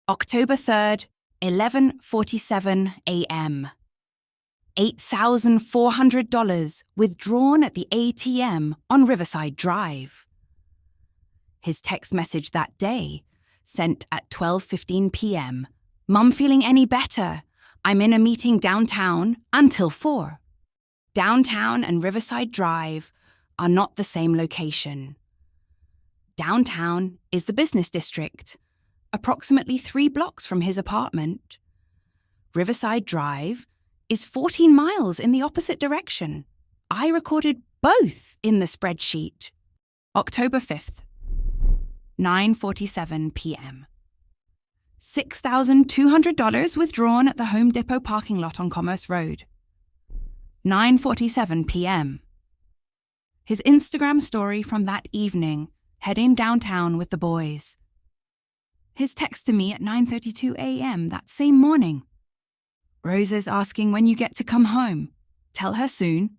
October 3rd, 11:47 a.m. $8,400 withdrawn at the ATM on Riverside Drive. His text message that day, sent at 12:15 p.m. Mum feeling any better? I'm in a meeting downtown until 4. Downtown and Riverside Drive are not the same location. Downtown is the business district, approximately 3 blocks from his apartment. Riverside Drive is 14 miles in the opposite direction. I recorded both in the spreadsheet. October 5th, 9:47 p.m. $6,200 withdrawn at the Home Depot parking lot on Commerce Road. 9:47 p.m. His Instagram story from that evening, heading downtown with the boys. His text to me at 9:32 a.m. that same morning. Rosa's asking when you get to come home. Tell her soon.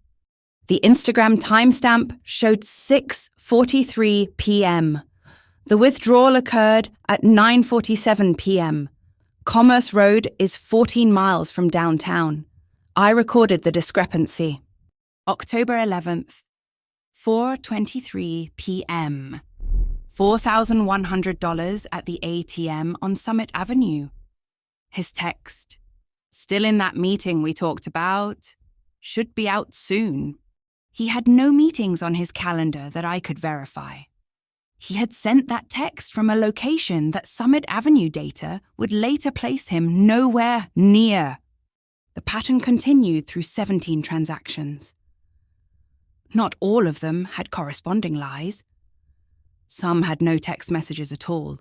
The Instagram timestamp showed 6:43 p.m. The withdrawal occurred at 9:47 p.m. Commerce Road is 14 miles from downtown. I recorded the discrepancy. October 11th, 4:23 p.m. $4,100 at the ATM on Summit Avenue. His text. Still in that meeting we talked about. Should be out soon. He had no meetings on his calendar that I could verify. He had sent that text from a location that Summit Avenue data would later place him nowhere near. The pattern continued through 17 transactions. Not all of them had corresponding lies. Some had no text messages at all.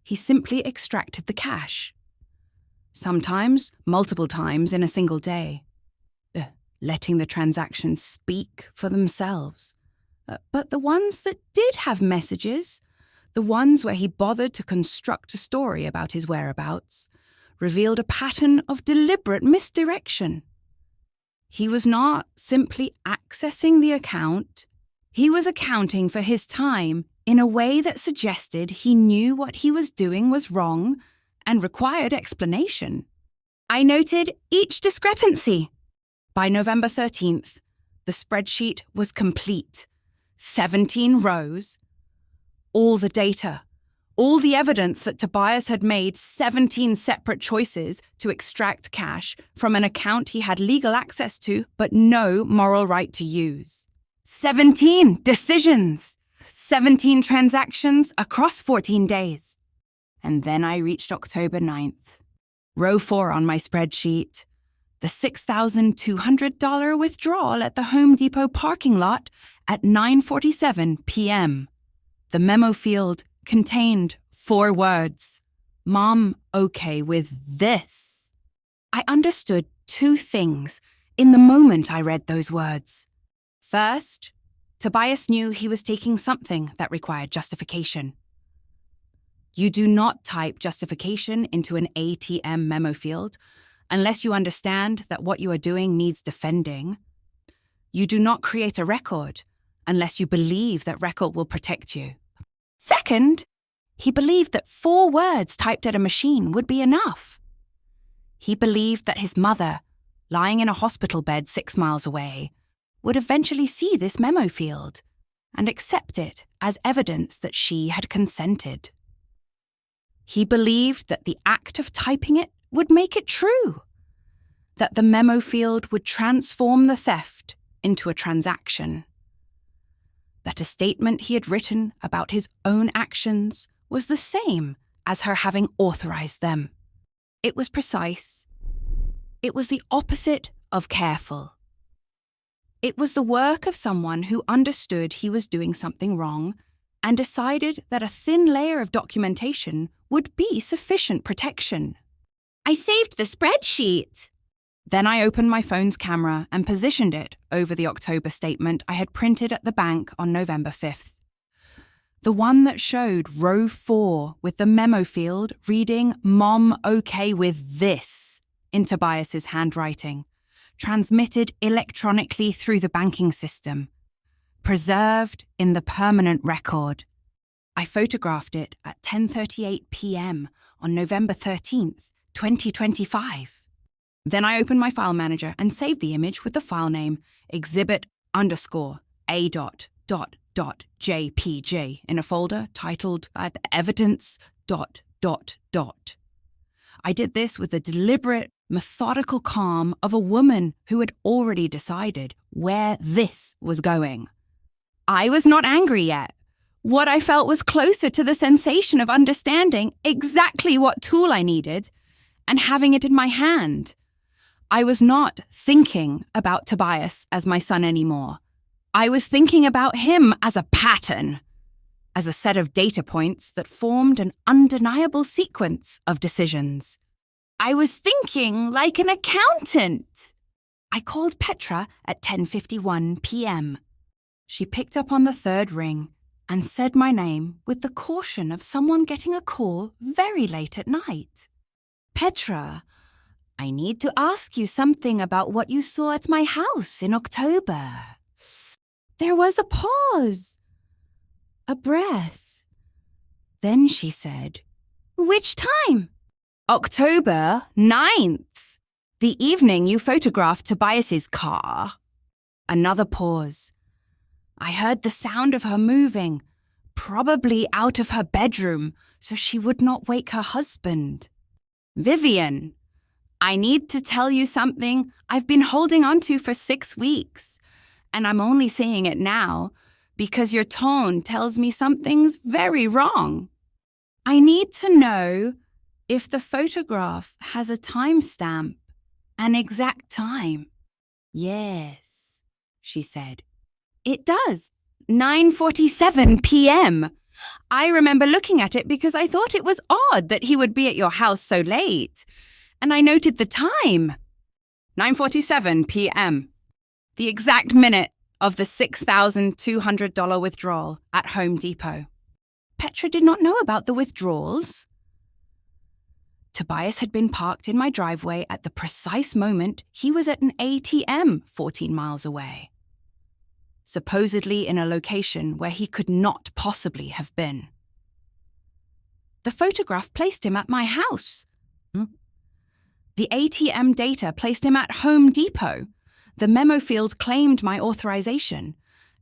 He simply extracted the cash. Sometimes, multiple times in a single day. Letting the transactions speak for themselves. But the ones that did have messages, the ones where he bothered to construct a story about his whereabouts, revealed a pattern of deliberate misdirection. He was not simply accessing the account, he was accounting for his time in a way that suggested he knew what he was doing was wrong and required explanation. I noted each discrepancy. By November 13th, the spreadsheet was complete. 17 rows. All the data, all the evidence that Tobias had made 17 separate choices to extract cash from an account he had legal access to but no moral right to use. 17 decisions. 17 transactions across 14 days. And then I reached October 9th. Row 4 on my spreadsheet. The $6,200 withdrawal at the Home Depot parking lot at 9:47 p.m. The memo field contained 4 words. Mom, okay with this. I understood 2 things in the moment I read those words. First, Tobias knew he was taking something that required justification. You do not type justification into an ATM memo field unless you understand that what you are doing needs defending. You do not create a record unless you believe that record will protect you. Second, he believed that 4 words typed at a machine would be enough. He believed that his mother, lying in a hospital bed 6 miles away, would eventually see this memo field and accept it as evidence that she had consented. He believed that the act of typing it would make it true, that the memo field would transform the theft into a transaction, that a statement he had written about his own actions was the same as her having authorized them. It was precise. It was the opposite of careful. It was the work of someone who understood he was doing something wrong and decided that a thin layer of documentation would be sufficient protection. I saved the spreadsheet. Then I opened my phone's camera and positioned it over the October statement I had printed at the bank on November 5th. The one that showed row 4 with the memo field reading Mom okay with this in Tobias's handwriting, transmitted electronically through the banking system. preserved in the permanent record. I photographed it at 10:38 p.m. on November 13th, 2025. Then I opened my file manager and saved the image with the file name exhibit_a.jpg in a folder titled evidence. I did this with the deliberate, methodical calm of a woman who had already decided where this was going. I was not angry yet. What I felt was closer to the sensation of understanding exactly what tool I needed and having it in my hand. I was not thinking about Tobias as my son anymore. I was thinking about him as a pattern, as a set of data points that formed an undeniable sequence of decisions. I was thinking like an accountant. I called Petra at 10:51 p.m. She picked up on the third ring and said my name with the caution of someone getting a call very late at night. Petra, I need to ask you something about what you saw at my house in October. There was a pause, a breath. Then she said, Which time? October 9th, the evening you photographed Tobias's car. Another pause. I heard the sound of her moving, probably out of her bedroom, so she would not wake her husband. Vivienne, I need to tell you something I've been holding on to for 6 weeks, and I'm only saying it now because your tone tells me something's very wrong. I need to know if the photograph has a timestamp, an exact time. Yes, she said. It does. 9:47 p.m. I remember looking at it because I thought it was odd that he would be at your house so late, and I noted the time. 9:47 p.m. The exact minute of the $6,200 withdrawal at Home Depot. Petra did not know about the withdrawals. Tobias had been parked in my driveway at the precise moment he was at an ATM 14 miles away, supposedly in a location where he could not possibly have been. The photograph placed him at my house. The ATM data placed him at Home Depot. The memo field claimed my authorization,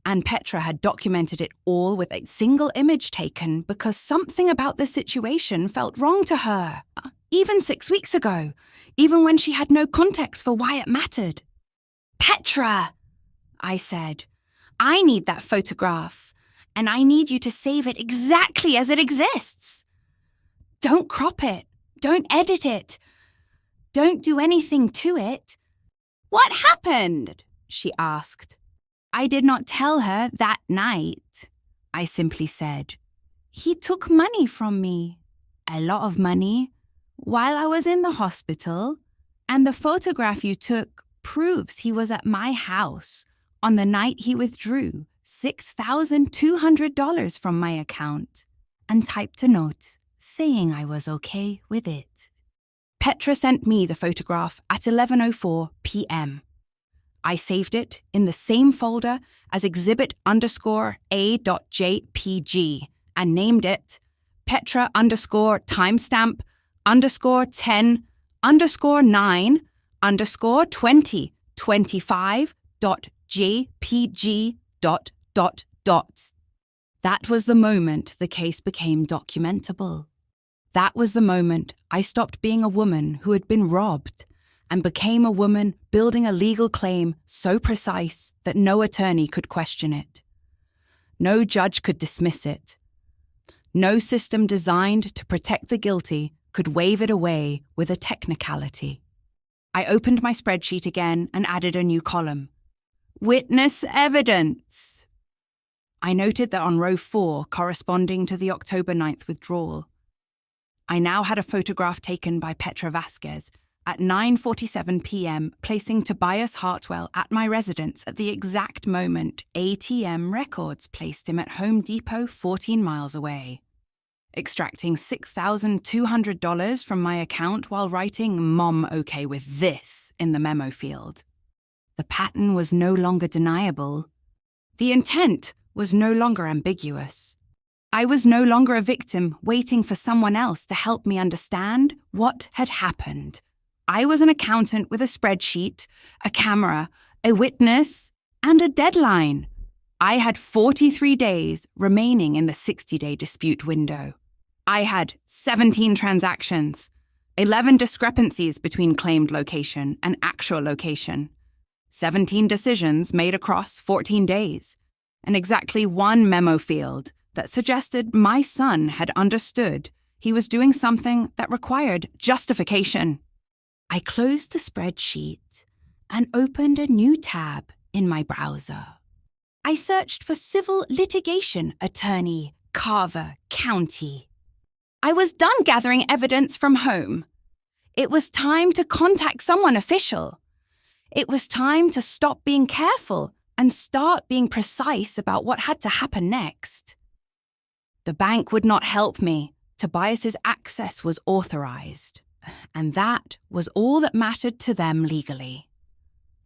and Petra had documented it all with a single image taken because something about the situation felt wrong to her, even 6 weeks ago, even when she had no context for why it mattered. Petra, I said, I need that photograph, and I need you to save it exactly as it exists. Don't crop it. Don't edit it. Don't do anything to it. What happened? She asked. I did not tell her that night. I simply said, He took money from me, a lot of money, while I was in the hospital, and the photograph you took proves he was at my house on the night he withdrew $6,200 from my account and typed a note saying I was okay with it. Petra sent me the photograph at 11:04 p.m. I saved it in the same folder as exhibit_a.jpg and named it Petra_10_10_9_2025.jpg. That was the moment the case became documentable. That was the moment I stopped being a woman who had been robbed and became a woman building a legal claim so precise that no attorney could question it. No judge could dismiss it. No system designed to protect the guilty could wave it away with a technicality. I opened my spreadsheet again and added a new column. Witness evidence. I noted that on row 4, corresponding to the October 9th withdrawal, I now had a photograph taken by Petra Vasquez at 9:47 p.m., placing Tobias Hartwell at my residence at the exact moment ATM records placed him at Home Depot 14 miles away, extracting $6,200 from my account while writing "Mom okay with this" in the memo field. The pattern was no longer deniable. The intent was no longer ambiguous. I was no longer a victim waiting for someone else to help me understand what had happened. I was an accountant with a spreadsheet, a camera, a witness, and a deadline. I had 43 days remaining in the 60-day dispute window. I had 17 transactions, 11 discrepancies between claimed location and actual location, 17 decisions made across 14 days, and exactly one memo field that suggested my son had understood he was doing something that required justification. I closed the spreadsheet and opened a new tab in my browser. I searched for civil litigation attorney, Carver County. I was done gathering evidence from home. It was time to contact someone official. It was time to stop being careful and start being precise about what had to happen next. The bank would not help me. Tobias's access was authorized, and that was all that mattered to them legally.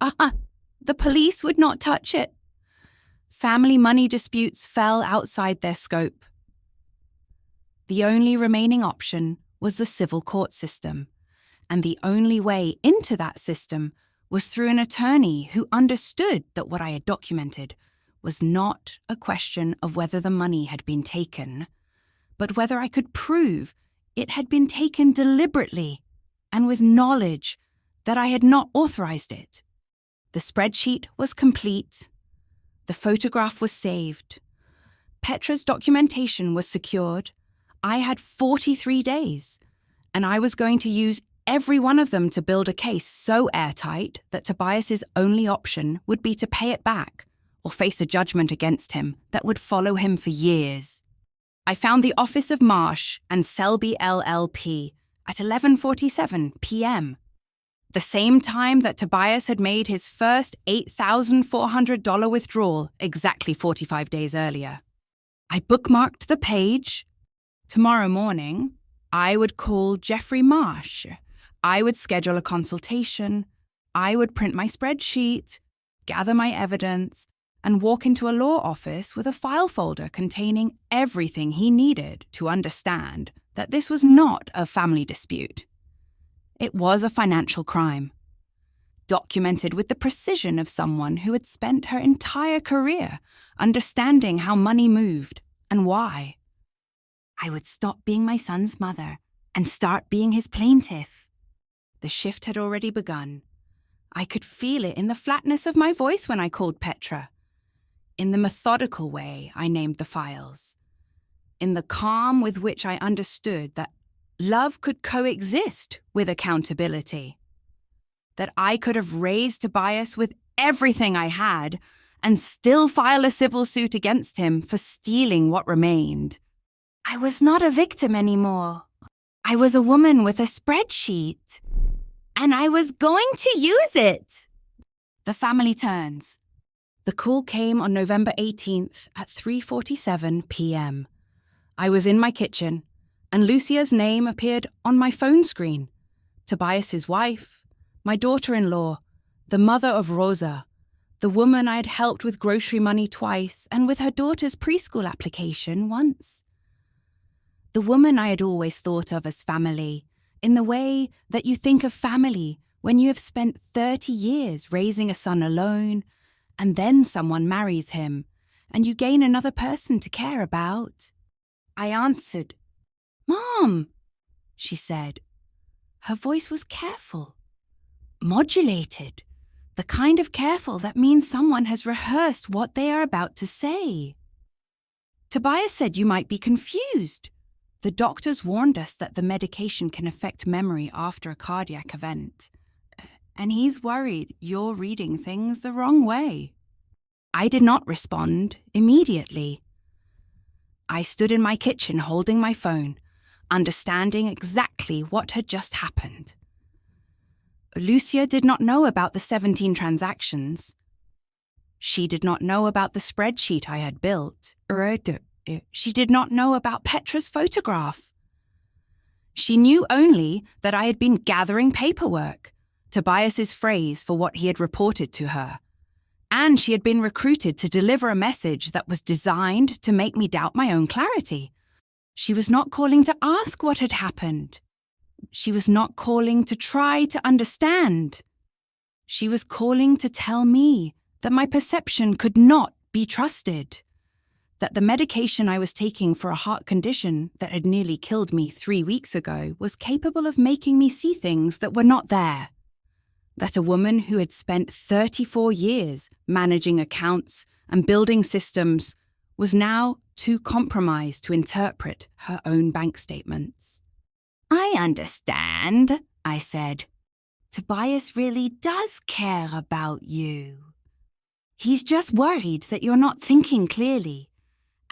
The police would not touch it. Family money disputes fell outside their scope. The only remaining option was the civil court system, and the only way into that system was through an attorney who understood that what I had documented was not a question of whether the money had been taken, but whether I could prove it had been taken deliberately and with knowledge that I had not authorized it. The spreadsheet was complete. The photograph was saved. Petra's documentation was secured. I had 43 days, and I was going to use every one of them to build a case so airtight that Tobias's only option would be to pay it back or face a judgment against him that would follow him for years. I found the office of Marsh and Selby LLP at 11:47 p.m., the same time that Tobias had made his first $8,400 withdrawal exactly 45 days earlier. I bookmarked the page. Tomorrow morning, I would call Jeffrey Marsh. I would schedule a consultation. I would print my spreadsheet, gather my evidence, and walk into a law office with a file folder containing everything he needed to understand that this was not a family dispute. It was a financial crime, documented with the precision of someone who had spent her entire career understanding how money moved and why. I would stop being my son's mother and start being his plaintiff. The shift had already begun. I could feel it in the flatness of my voice when I called Petra, in the methodical way I named the files, in the calm with which I understood that love could coexist with accountability, that I could have raised Tobias with everything I had and still file a civil suit against him for stealing what remained. I was not a victim anymore. I was a woman with a spreadsheet, and I was going to use it. The family turns. The call came on November 18th at 3:47 p.m. I was in my kitchen, and Lucia's name appeared on my phone screen. Tobias's wife, my daughter-in-law, the mother of Rosa, the woman I had helped with grocery money twice and with her daughter's preschool application once. The woman I had always thought of as family, in the way that you think of family when you have spent 30 years raising a son alone, and then someone marries him, and you gain another person to care about. I answered, "Mom," she said. Her voice was careful, modulated, the kind of careful that means someone has rehearsed what they are about to say. "Tobias said you might be confused. The doctors warned us that the medication can affect memory after a cardiac event, and he's worried you're reading things the wrong way." I did not respond immediately. I stood in my kitchen holding my phone, understanding exactly what had just happened. Lucia did not know about the 17 transactions. She did not know about the spreadsheet I had built. She did not know about Petra's photograph. She knew only that I had been gathering paperwork, Tobias's phrase for what he had reported to her, And she had been recruited to deliver a message that was designed to make me doubt my own clarity. She was not calling to ask what had happened. She was not calling to try to understand. She was calling to tell me that my perception could not be trusted, that the medication I was taking for a heart condition that had nearly killed me 3 weeks ago was capable of making me see things that were not there, that a woman who had spent 34 years managing accounts and building systems was now too compromised to interpret her own bank statements. "I understand," I said. "Tobias really does care about you. He's just worried that you're not thinking clearly,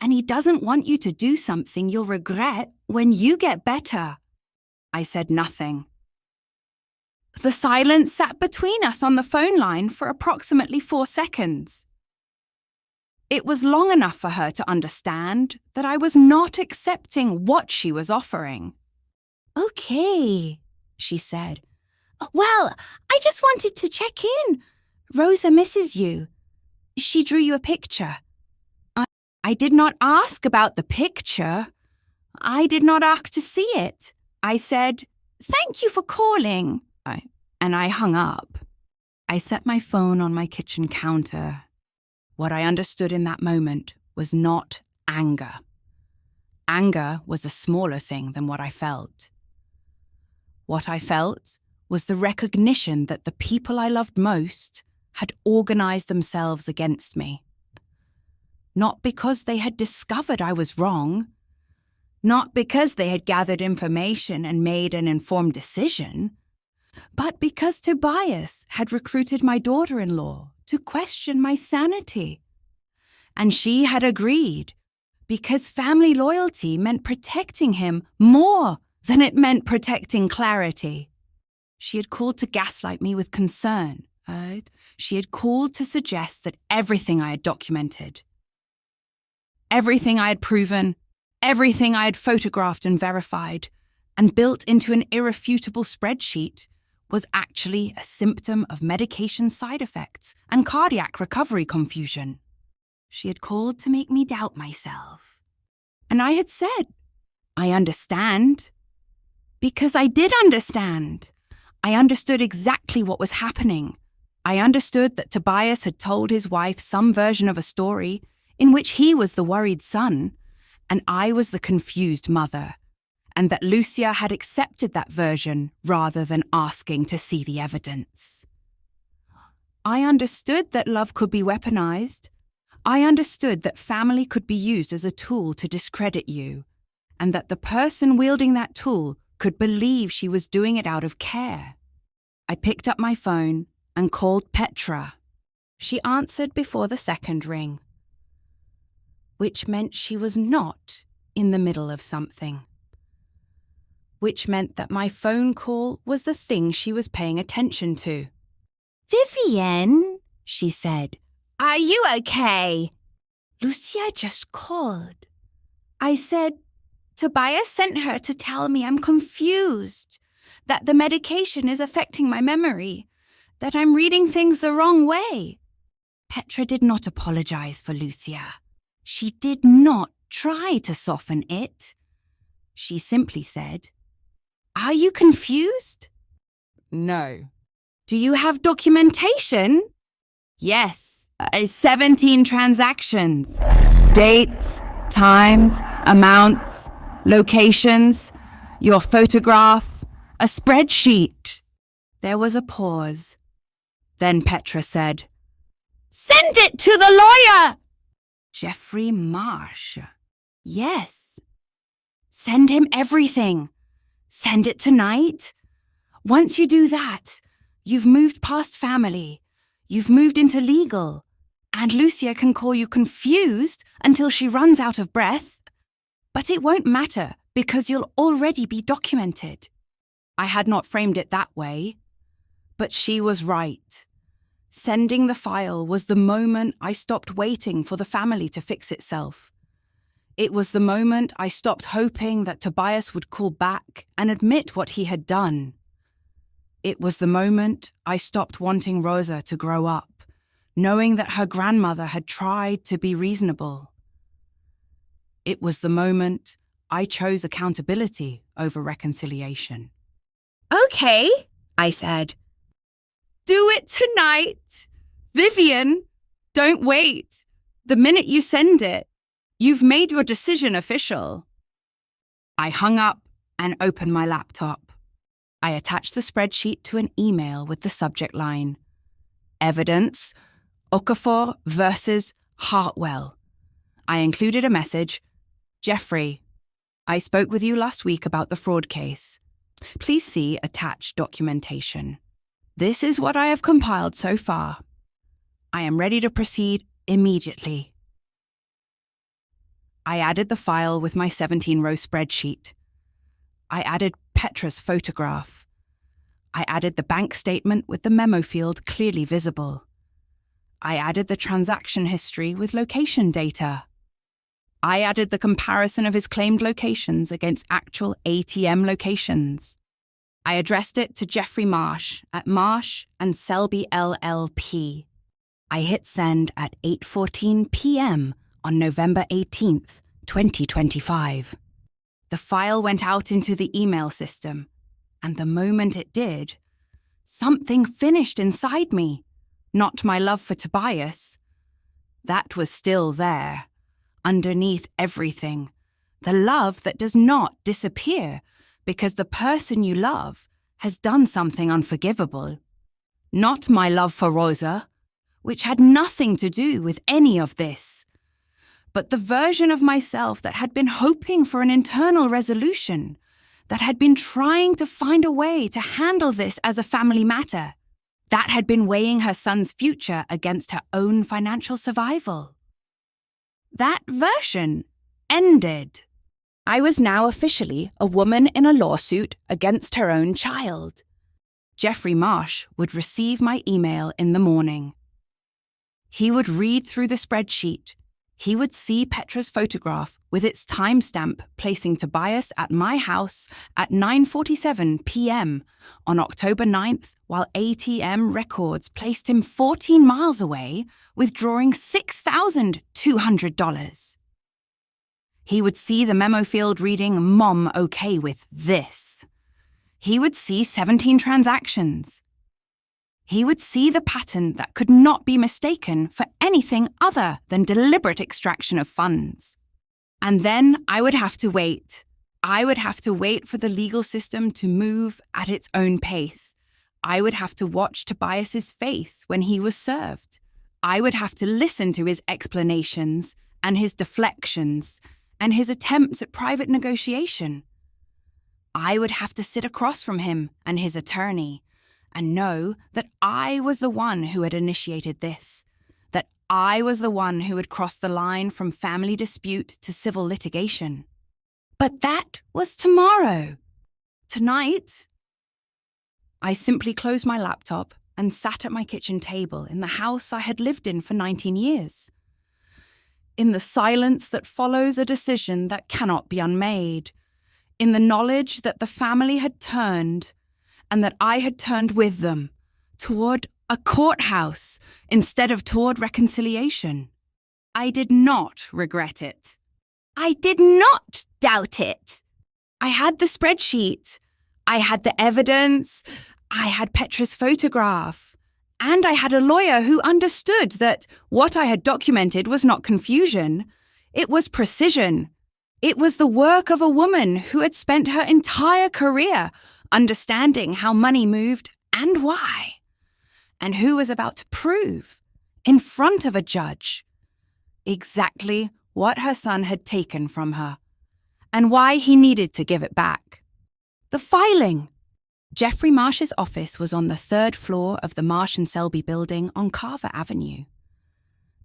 and he doesn't want you to do something you'll regret when you get better." I said nothing. The silence sat between us on the phone line for approximately 4 seconds. It was long enough for her to understand that I was not accepting what she was offering. "Okay," she said. "Well, I just wanted to check in. Rosa misses you. She drew you a picture." I did not ask about the picture. I did not ask to see it. I said, "Thank you for calling." And I hung up. I set my phone on my kitchen counter. What I understood in that moment was not anger. Anger was a smaller thing than what I felt. What I felt was the recognition that the people I loved most had organized themselves against me. Not because they had discovered I was wrong, not because they had gathered information and made an informed decision, but because Tobias had recruited my daughter-in-law to question my sanity. And she had agreed, because family loyalty meant protecting him more than it meant protecting clarity. She had called to gaslight me with concern. She had called to suggest that everything I had documented, everything I had proven, everything I had photographed and verified, and built into an irrefutable spreadsheet, was actually a symptom of medication side effects and cardiac recovery confusion. She had called to make me doubt myself. And I had said, "I understand." Because I did understand. I understood exactly what was happening. I understood that Tobias had told his wife some version of a story in which he was the worried son, and I was the confused mother, and that Lucia had accepted that version rather than asking to see the evidence. I understood that love could be weaponized. I understood that family could be used as a tool to discredit you, and that the person wielding that tool could believe she was doing it out of care. I picked up my phone and called Petra. She answered before the second ring, which meant she was not in the middle of something. Which meant that my phone call was the thing she was paying attention to. "Vivienne," she said, "are you okay?" "Lucia just called." I said, "Tobias sent her to tell me I'm confused, that the medication is affecting my memory, that I'm reading things the wrong way." Petra did not apologize for Lucia. She did not try to soften it. She simply said, "Are you confused?" "No." "Do you have documentation?" "Yes, 17 transactions. Dates, times, amounts, locations, your photograph, a spreadsheet." There was a pause. Then Petra said, "Send it to the lawyer!" "Jeffrey Marsh." "Yes." "Send him everything. Send it tonight. Once you do that, you've moved past family. You've moved into legal. And Lucia can call you confused until she runs out of breath. But it won't matter because you'll already be documented." I had not framed it that way. But she was right. Sending the file was the moment I stopped waiting for the family to fix itself. It was the moment I stopped hoping that Tobias would call back and admit what he had done. It was the moment I stopped wanting Rosa to grow up, knowing that her grandmother had tried to be reasonable. It was the moment I chose accountability over reconciliation.
Okay, I said.
Do it tonight! Vivienne, don't wait. The minute you send it, you've made your decision official. I hung up and opened my laptop. I attached the spreadsheet to an email with the subject line, Evidence, Okafor versus Hartwell. I included a message, Jeffrey, I spoke with you last week about the fraud case. Please see attached documentation. This is what I have compiled so far. I am ready to proceed immediately. I added the file with my 17-row spreadsheet. I added Petra's photograph. I added the bank statement with the memo field clearly visible. I added the transaction history with location data. I added the comparison of his claimed locations against actual ATM locations. I addressed it to Jeffrey Marsh at Marsh and Selby LLP. I hit send at 8:14 p.m. on November 18th, 2025. The file went out into the email system, and the moment it did, something finished inside me. Not my love for Tobias. That was still there, underneath everything. The love that does not disappear because the person you love has done something unforgivable. Not my love for Rosa, which had nothing to do with any of this, but the version of myself that had been hoping for an internal resolution, that had been trying to find a way to handle this as a family matter, that had been weighing her son's future against her own financial survival. That version ended. I was now officially a woman in a lawsuit against her own child. Jeffrey Marsh would receive my email in the morning. He would read through the spreadsheet. He would see Petra's photograph with its timestamp placing Tobias at my house at 9:47 p.m. on October 9th, while ATM records placed him 14 miles away, withdrawing $6,200. He would see the memo field reading, Mom okay with this. He would see 17 transactions. He would see the pattern that could not be mistaken for anything other than deliberate extraction of funds. And then I would have to wait. I would have to wait for the legal system to move at its own pace. I would have to watch Tobias's face when he was served. I would have to listen to his explanations and his deflections and his attempts at private negotiation. I would have to sit across from him and his attorney and know that I was the one who had initiated this, that I was the one who had crossed the line from family dispute to civil litigation. But that was tomorrow. Tonight, I simply closed my laptop and sat at my kitchen table in the house I had lived in for 19 years. In the silence that follows a decision that cannot be unmade, in the knowledge that the family had turned, and that I had turned with them, toward a courthouse instead of toward reconciliation. I did not regret it. I did not doubt it. I had the spreadsheet. I had the evidence. I had Petra's photograph. And I had a lawyer who understood that what I had documented was not confusion. It was precision. It was the work of a woman who had spent her entire career understanding how money moved and why, and who was about to prove, in front of a judge, exactly what her son had taken from her, and why he needed to give it back. The filing. Jeffrey Marsh's office was on the 3rd floor of the Marsh and Selby building on Carver Avenue,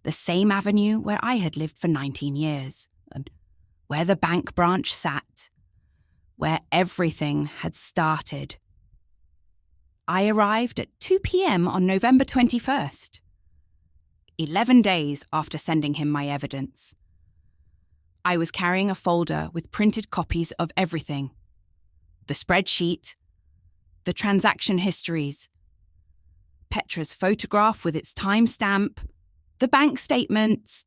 the same avenue where I had lived for 19 years, and where the bank branch sat, where everything had started. I arrived at 2 p.m. on November 21st, 11 days after sending him my evidence. I was carrying a folder with printed copies of everything: the spreadsheet, the transaction histories, Petra's photograph with its timestamp, the bank statements,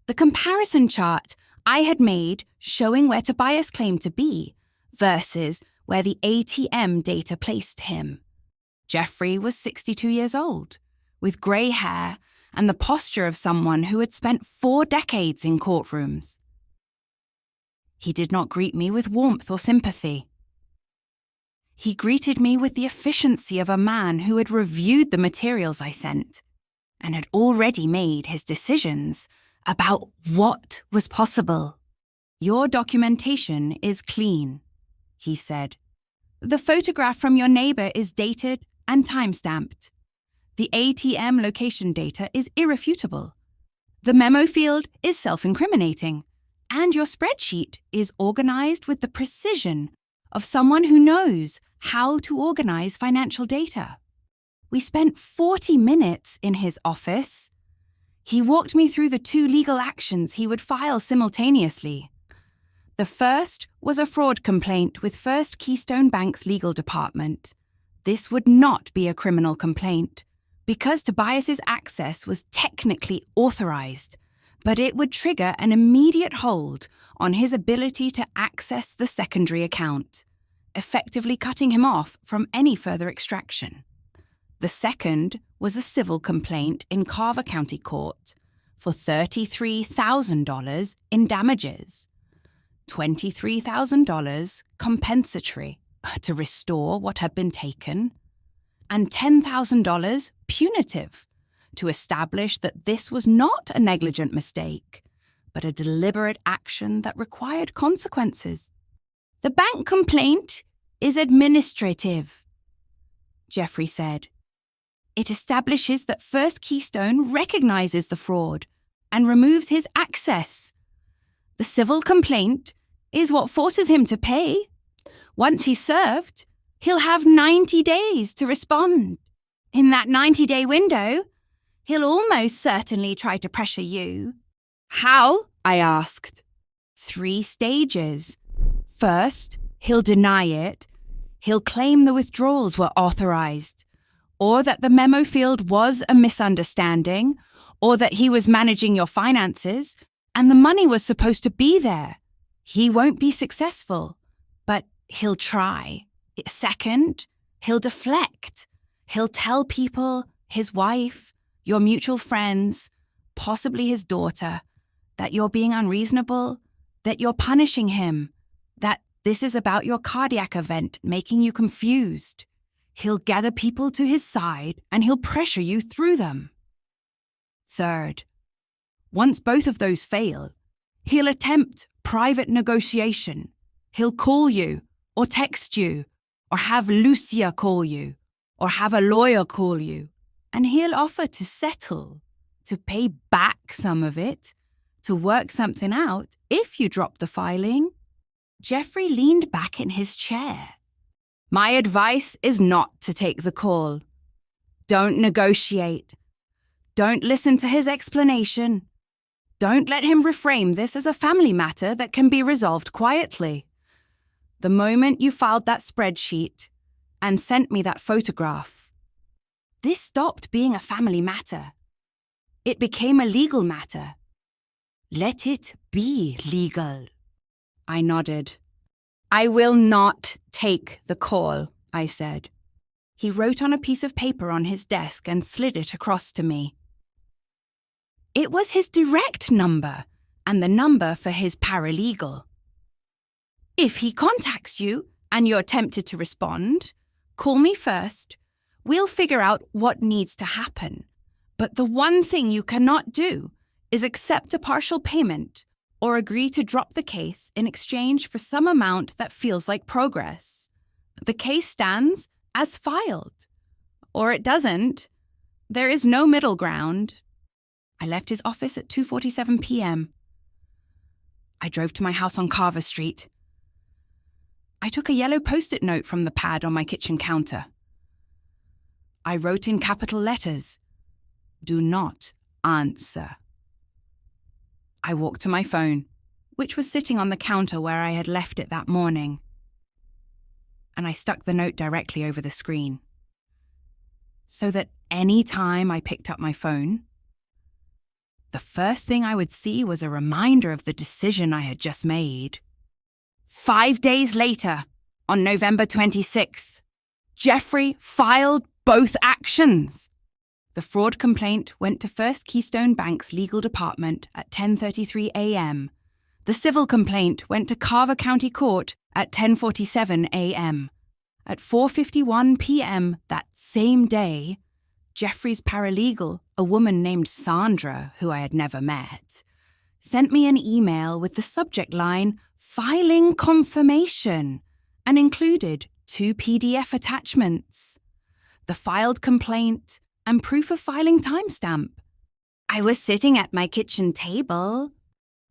the comparison chart I had made showing where Tobias claimed to be versus where the ATM data placed him. Jeffrey was 62 years old, with grey hair and the posture of someone who had spent 4 decades in courtrooms. He did not greet me with warmth or sympathy. He greeted me with the efficiency of a man who had reviewed the materials I sent and had already made his decisions about what was possible. "Your documentation is clean," he said. "The photograph from your neighbour is dated and time-stamped. The ATM location data is irrefutable. The memo field is self-incriminating, and your spreadsheet is organised with the precision of someone who knows how to organise financial data." We spent 40 minutes in his office. He walked me through the 2 legal actions he would file simultaneously. The first was a fraud complaint with First Keystone Bank's legal department. This would not be a criminal complaint because Tobias's access was technically authorised, but it would trigger an immediate hold on his ability to access the secondary account, effectively cutting him off from any further extraction. The second was a civil complaint in Carver County Court for $33,000 in damages, $23,000 compensatory to restore what had been taken, and $10,000 punitive to establish that this was not a negligent mistake, but a deliberate action that required consequences. "The bank complaint is administrative," Jeffrey said. "It establishes that First Keystone recognizes the fraud and removes his access. The civil complaint is what forces him to pay. Once he's served, he'll have 90 days to respond. In that 90-day window, he'll almost certainly try to pressure you." "How?" I asked. 3 stages. First, he'll deny it. He'll claim the withdrawals were authorized, or that the memo field was a misunderstanding, or that he was managing your finances and the money was supposed to be there. He won't be successful, but he'll try. Second, he'll deflect. He'll tell people, his wife, your mutual friends, possibly his daughter, that you're being unreasonable, that you're punishing him, that this is about your cardiac event making you confused. He'll gather people to his side and he'll pressure you through them. Third, once both of those fail, he'll attempt private negotiation. He'll call you or text you or have Lucia call you or have a lawyer call you, and he'll offer to settle, to pay back some of it, to work something out if you drop the filing. Jeffrey leaned back in his chair. "My advice is not to take the call. Don't negotiate. Don't listen to his explanation. Don't let him reframe this as a family matter that can be resolved quietly. The moment you filed that spreadsheet and sent me that photograph, this stopped being a family matter. It became a legal matter. Let it be legal." I nodded. "I will not take the call," I said. He wrote on a piece of paper on his desk and slid it across to me. It was his direct number and the number for his paralegal. "If he contacts you and you're tempted to respond, call me first. We'll figure out what needs to happen. But the one thing you cannot do is accept a partial payment or agree to drop the case in exchange for some amount that feels like progress. The case stands as filed. Or it doesn't. There is no middle ground." I left his office at 2:47 p.m. I drove to my house on Carver Street. I took a yellow post-it note from the pad on my kitchen counter. I wrote in capital letters, "Do not answer." I walked to my phone, which was sitting on the counter where I had left it that morning, and I stuck the note directly over the screen, so that any time I picked up my phone, the first thing I would see was a reminder of the decision I had just made. 5 days later, on November 26th, Jeffrey filed both actions. The fraud complaint went to First Keystone Bank's legal department at 10:33 a.m. The civil complaint went to Carver County Court at 10:47 a.m. At 4:51 p.m. that same day, Jeffrey's paralegal, a woman named Sandra, who I had never met, sent me an email with the subject line, "Filing Confirmation," and included 2 PDF attachments, the filed complaint and proof of filing timestamp. I was sitting at my kitchen table,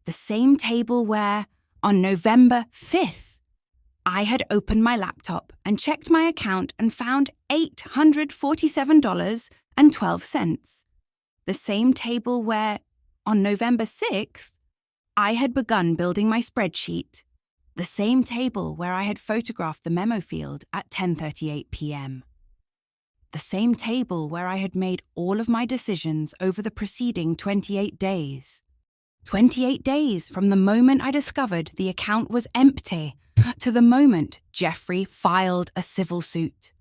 the same table where, on November 5th, I had opened my laptop and checked my account and found $847.12. The same table where, on November 6th, I had begun building my spreadsheet. The same table where I had photographed the memo field at 10:38 p.m. The same table where I had made all of my decisions over the preceding 28 days. 28 days from the moment I discovered the account was empty to the moment Jeffrey filed a civil suit.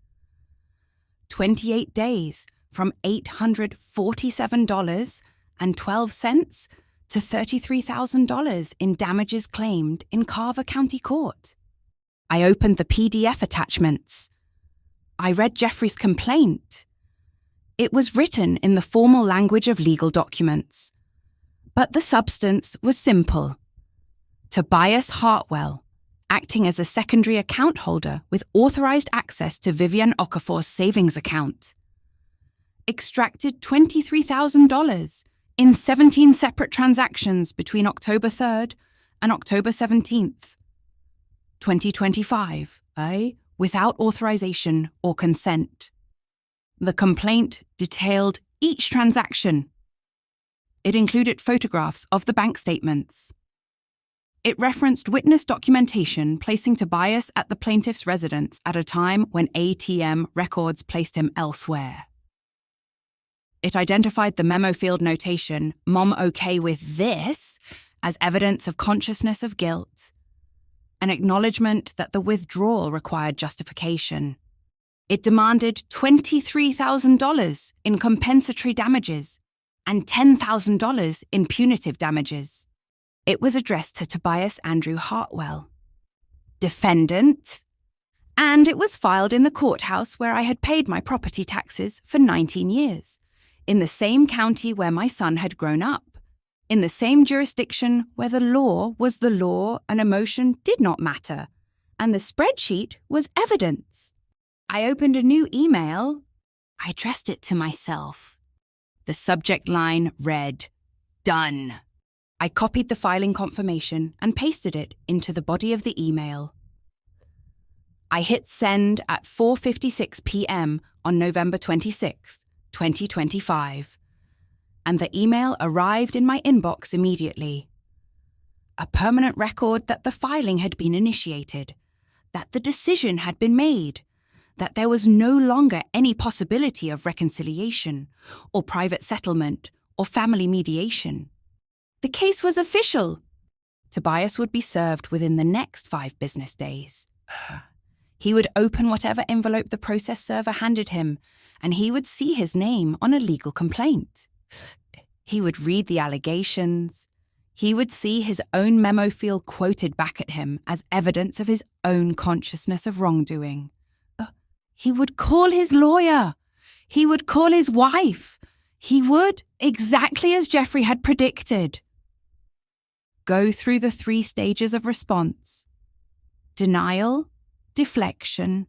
28 days from $847.12 to $33,000 in damages claimed in Carver County Court. I opened the PDF attachments. I read Jeffrey's complaint. It was written in the formal language of legal documents, but the substance was simple. Tobias Hartwell, acting as a secondary account holder with authorized access to Vivienne Okafor's savings account, extracted $23,000 in 17 separate transactions between October 3rd and October 17th, 2025, without authorization or consent. The complaint detailed each transaction. It included photographs of the bank statements. It referenced witness documentation placing Tobias at the plaintiff's residence at a time when ATM records placed him elsewhere. It identified the memo field notation, "Mom okay with this?" as evidence of consciousness of guilt, an acknowledgement that the withdrawal required justification. It demanded $23,000 in compensatory damages and $10,000 in punitive damages. It was addressed to Tobias Andrew Hartwell, defendant, and it was filed in the courthouse where I had paid my property taxes for 19 years, in the same county where my son had grown up, in the same jurisdiction where the law was the law and emotion did not matter, and the spreadsheet was evidence. I opened a new email. I addressed it to myself. The subject line read, "Done." I copied the filing confirmation and pasted it into the body of the email. I hit send at 4:56 p.m. on November 26th, 2025, and the email arrived in my inbox immediately. A permanent record that the filing had been initiated, that the decision had been made, that there was no longer any possibility of reconciliation, or private settlement, or family mediation. The case was official. Tobias would be served within the next 5 business days. He would open whatever envelope the process server handed him, and he would see his name on a legal complaint. He would read the allegations. He would see his own memo field quoted back at him as evidence of his own consciousness of wrongdoing. He would call his lawyer. He would call his wife. He would, exactly as Jeffrey had predicted, go through the 3 stages of response: denial, deflection,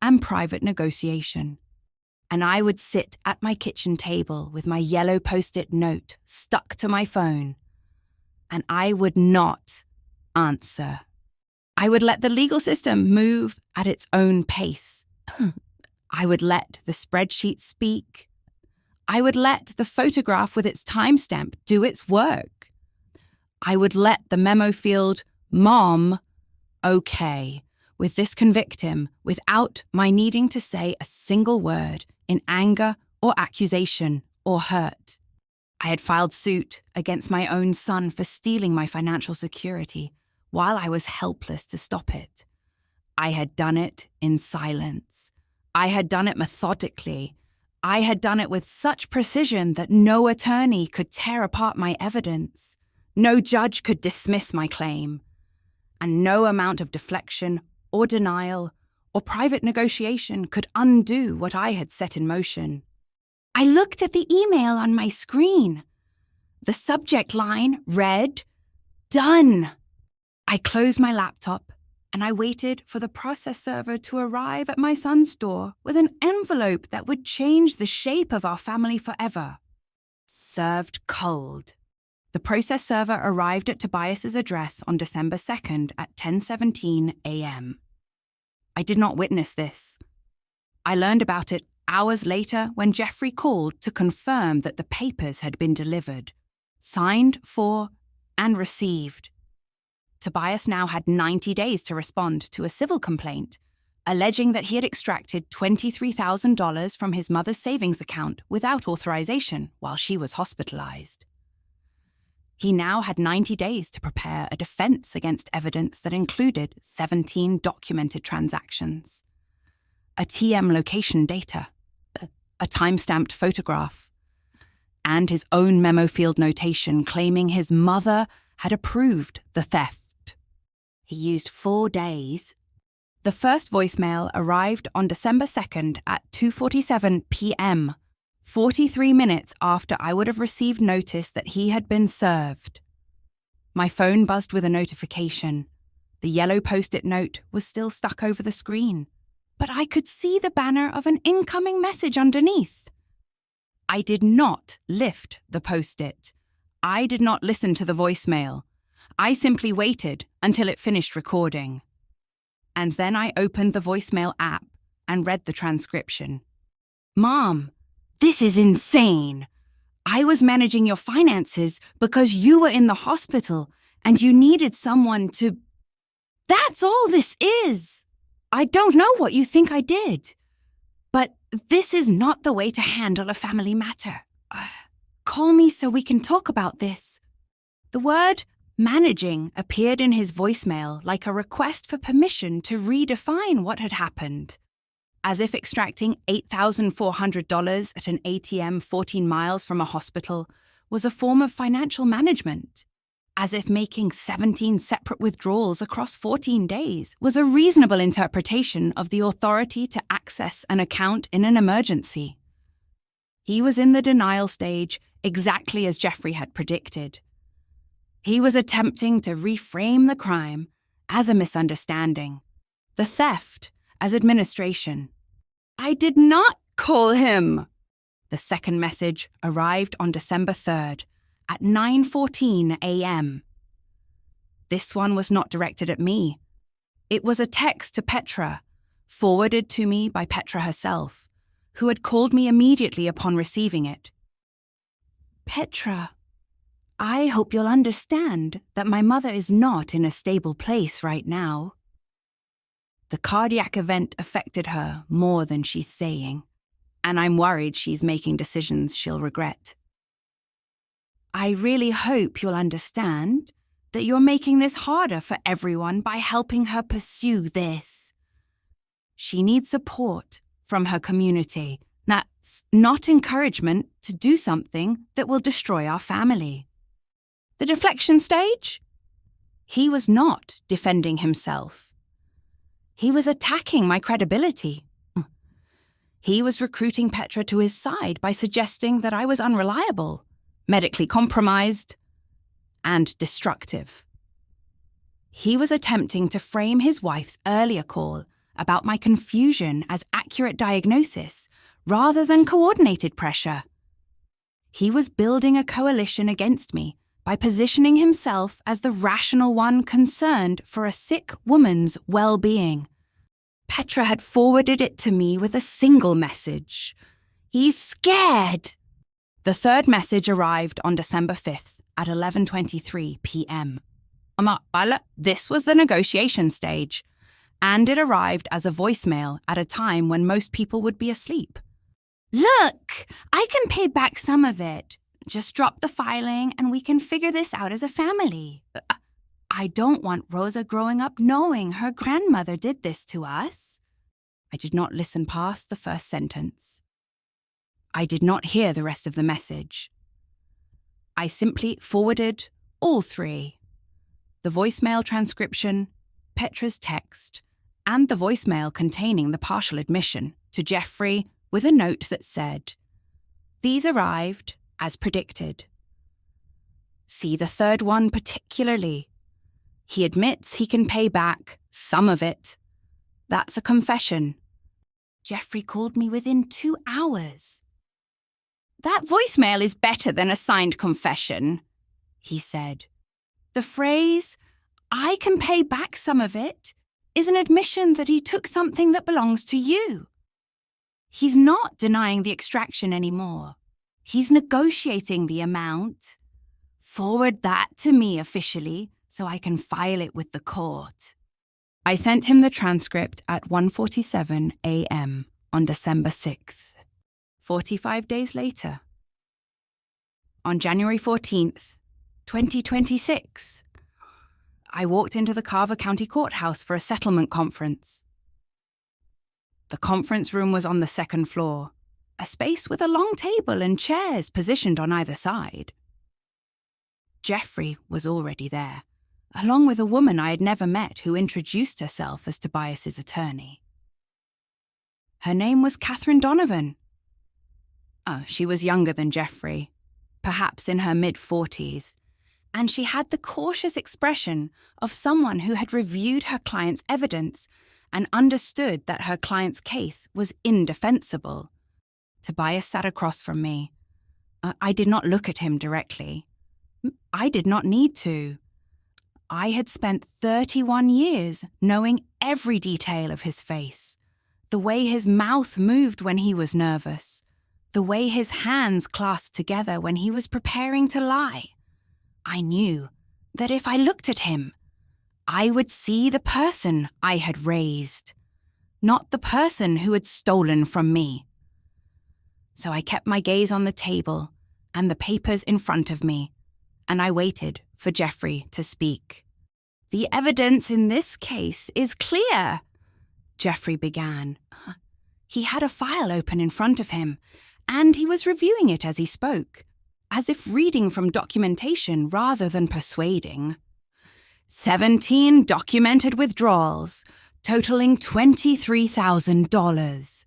and private negotiation. And I would sit at my kitchen table with my yellow Post-it note stuck to my phone, and I would not answer. I would let the legal system move at its own pace. I would let the spreadsheet speak. I would let the photograph with its timestamp do its work. I would let the memo field, "Mom, okay," with this convict him without my needing to say a single word in anger or accusation or hurt. I had filed suit against my own son for stealing my financial security while I was helpless to stop it. I had done it in silence. I had done it methodically. I had done it with such precision that no attorney could tear apart my evidence. No judge could dismiss my claim. And no amount of deflection or denial or private negotiation could undo what I had set in motion. I looked at the email on my screen. The subject line read, "Done." I closed my laptop and I waited for the process server to arrive at my son's door with an envelope that would change the shape of our family forever. Served cold. The process server arrived at Tobias's address on December 2nd at 10:17 a.m. I did not witness this. I learned about it hours later when Jeffrey called to confirm that the papers had been delivered, signed for, and received. Tobias now had 90 days to respond to a civil complaint, alleging that he had extracted $23,000 from his mother's savings account without authorization while she was hospitalized. He now had 90 days to prepare a defense against evidence that included 17 documented transactions, a TM location data, a time-stamped photograph, and his own memo field notation claiming his mother had approved the theft. He used 4 days. The first voicemail arrived on December 2nd at 2:47 p.m., 43 minutes after I would have received notice that he had been served. My phone buzzed with a notification. The yellow post-it note was still stuck over the screen, but I could see the banner of an incoming message underneath. I did not lift the post-it. I did not listen to the voicemail. I simply waited until it finished recording. And then I opened the voicemail app and read the transcription. "Mom, this is insane. I was managing your finances because you were in the hospital and you needed someone to... That's all this is. I don't know what you think I did. But this is not the way to handle a family matter. Call me so we can talk about this." The word managing appeared in his voicemail like a request for permission to redefine what had happened, as if extracting $8,400 at an ATM 14 miles from a hospital was a form of financial management, as if making 17 separate withdrawals across 14 days was a reasonable interpretation of the authority to access an account in an emergency. He was in the denial stage exactly as Jeffrey had predicted. He was attempting to reframe the crime as a misunderstanding, the theft as administration. "I did not call him." The second message arrived on December 3rd at 9:14 a.m. This one was not directed at me. It was a text to Petra, forwarded to me by Petra herself, who had called me immediately upon receiving it. "Petra, I hope you'll understand that my mother is not in a stable place right now. The cardiac event affected her more than she's saying, and I'm worried she's making decisions she'll regret. I really hope you'll understand that you're making this harder for everyone by helping her pursue this. She needs support from her community. That's not encouragement to do something that will destroy our family." The deflection stage? He was not defending himself. He was attacking my credibility. He was recruiting Petra to his side by suggesting that I was unreliable, medically compromised, and destructive. He was attempting to frame his wife's earlier call about my confusion as accurate diagnosis rather than coordinated pressure. He was building a coalition against me by positioning himself as the rational one concerned for a sick woman's well-being. Petra had forwarded it to me with a single message. "He's scared." The third message arrived on December 5th at 11:23 p.m. This was the negotiation stage, and it arrived as a voicemail at a time when most people would be asleep. Look, I can pay back some of it. Just drop the filing and we can figure this out as a family. I don't want Rosa growing up knowing her grandmother did this to us. I did not listen past the first sentence. I did not hear the rest of the message. I simply forwarded all three: the voicemail transcription, Petra's text, and the voicemail containing the partial admission to Jeffrey with a note that said, "These arrived as predicted." See the third one particularly. He admits he can pay back some of it. That's a confession. Jeffrey called me within 2 hours. That voicemail is better than a signed confession, he said. The phrase, "I can pay back some of it," is an admission that he took something that belongs to you. He's not denying the extraction anymore. He's negotiating the amount. Forward that to me officially so I can file it with the court. I sent him the transcript at 1:47 a.m. on December 6th. 45 days later, on January 14th, 2026, I walked into the Carver County Courthouse for a settlement conference. The conference room was on the second floor, a space with a long table and chairs positioned on either side. Jeffrey was already there, along with a woman I had never met who introduced herself as Tobias's attorney. Her name was Catherine Donovan. She was younger than Jeffrey, perhaps in her mid-40s, and she had the cautious expression of someone who had reviewed her client's evidence and understood that her client's case was indefensible. Tobias sat across from me. I did not look at him directly. I did not need to. I had spent 31 years knowing every detail of his face, the way his mouth moved when he was nervous, the way his hands clasped together when he was preparing to lie. I knew that if I looked at him, I would see the person I had raised, not the person who had stolen from me. So I kept my gaze on the table and the papers in front of me, and I waited for Jeffrey to speak. "The evidence in this case is clear," Jeffrey began. He had a file open in front of him, and he was reviewing it as he spoke, as if reading from documentation rather than persuading. 17 documented withdrawals, totaling $23,000.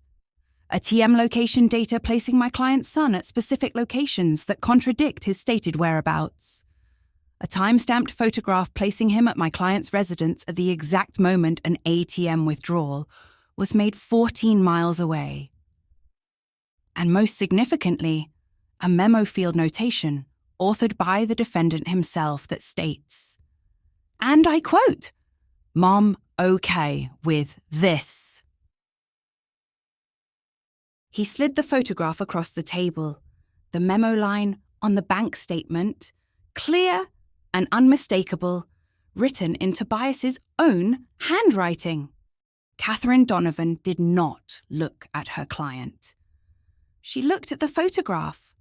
ATM location data placing my client's son at specific locations that contradict his stated whereabouts. A time-stamped photograph placing him at my client's residence at the exact moment an ATM withdrawal was made 14 miles away. And most significantly, a memo field notation authored by the defendant himself that states, and I quote, "Mom, okay with this." He slid the photograph across the table, the memo line on the bank statement, clear and unmistakable, written in Tobias's own handwriting. Catherine Donovan did not look at her client. She looked at the photograph.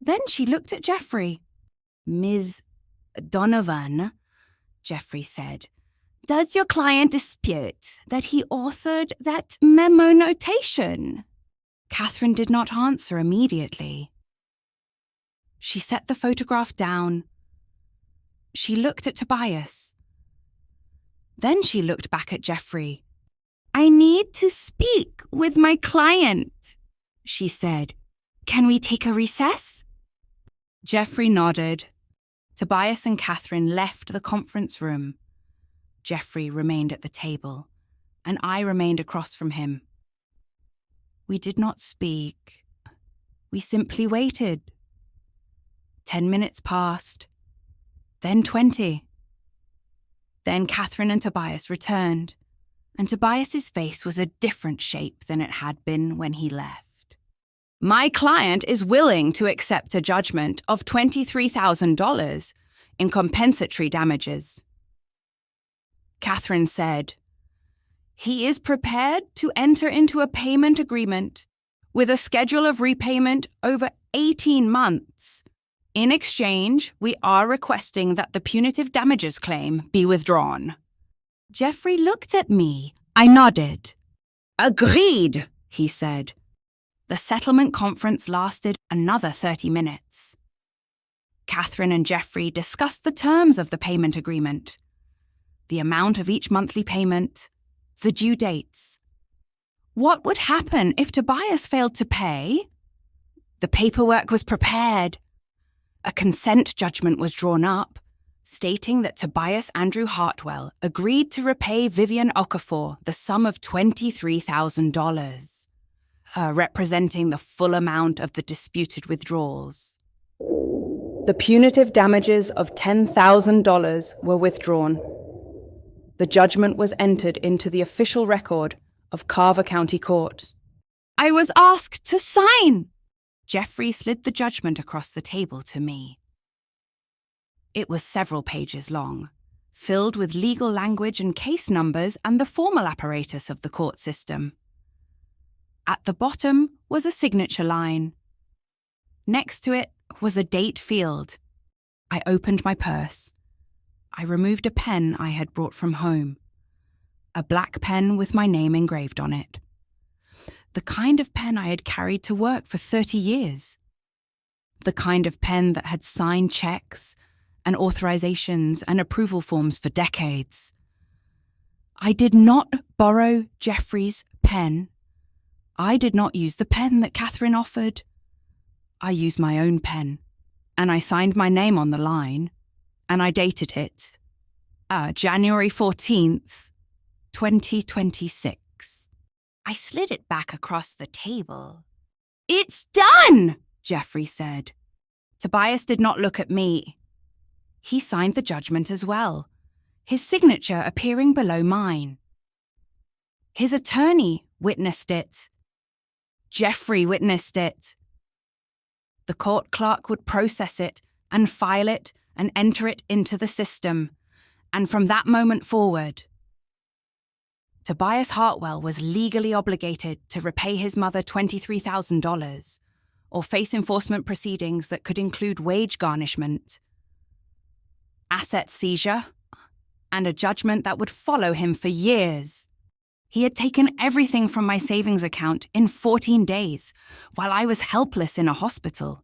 Then she looked at Jeffrey. "Ms. Donovan," Jeffrey said, "does your client dispute that he authored that memo notation?" Catherine did not answer immediately. She set the photograph down. She looked at Tobias. Then she looked back at Jeffrey. "I need to speak with my client," she said. "Can we take a recess?" Jeffrey nodded. Tobias and Catherine left the conference room. Jeffrey remained at the table, and I remained across from him. We did not speak. We simply waited. 10 minutes passed, then 20. Then Catherine and Tobias returned, and Tobias's face was a different shape than it had been when he left. "My client is willing to accept a judgment of $23,000 in compensatory damages." Catherine said, "He is prepared to enter into a payment agreement with a schedule of repayment over 18 months. In exchange, we are requesting that the punitive damages claim be withdrawn. Jeffrey looked at me. I nodded. Agreed, he said. The settlement conference lasted another 30 minutes. Catherine and Jeffrey discussed the terms of the payment agreement, the amount of each monthly payment, the due dates. What would happen if Tobias failed to pay? The paperwork was prepared. A consent judgment was drawn up, stating that Tobias Andrew Hartwell agreed to repay Vivienne Okafor the sum of $23,000, representing the full amount of the disputed withdrawals. The punitive damages of $10,000 were withdrawn. The judgment was entered into the official record of Carver County Court. I was asked to sign. Jeffrey slid the judgment across the table to me. It was several pages long, filled with legal language and case numbers and the formal apparatus of the court system. At the bottom was a signature line. Next to it was a date field. I opened my purse. I removed a pen I had brought from home. A black pen with my name engraved on it. The kind of pen I had carried to work for 30 years. The kind of pen that had signed checks and authorizations and approval forms for decades. I did not borrow Jeffrey's pen. I did not use the pen that Catherine offered. I used my own pen, and I signed my name on the line, and I dated it. January 14th, 2026. I slid it back across the table. It's done, Jeffrey said. Tobias did not look at me. He signed the judgment as well, his signature appearing below mine. His attorney witnessed it. Jeffrey witnessed it. The court clerk would process it and file it and enter it into the system, and from that moment forward, Tobias Hartwell was legally obligated to repay his mother $23,000 or face enforcement proceedings that could include wage garnishment, asset seizure, and a judgment that would follow him for years. He had taken everything from my savings account in 14 days while I was helpless in a hospital.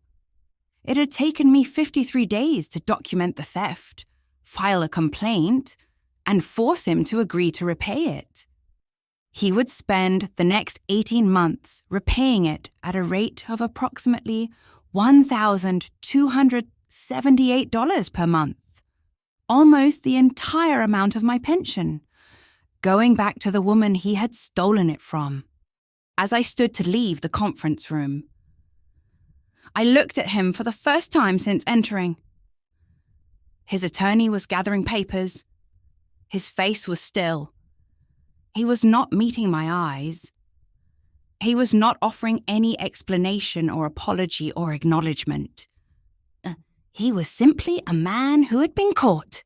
It had taken me 53 days to document the theft, file a complaint, and force him to agree to repay it. He would spend the next 18 months repaying it at a rate of approximately $1,278 per month, almost the entire amount of my pension, going back to the woman he had stolen it from. As I stood to leave the conference room, I looked at him for the first time since entering. His attorney was gathering papers. His face was still. He was not meeting my eyes. He was not offering any explanation or apology or acknowledgement. He was simply a man who had been caught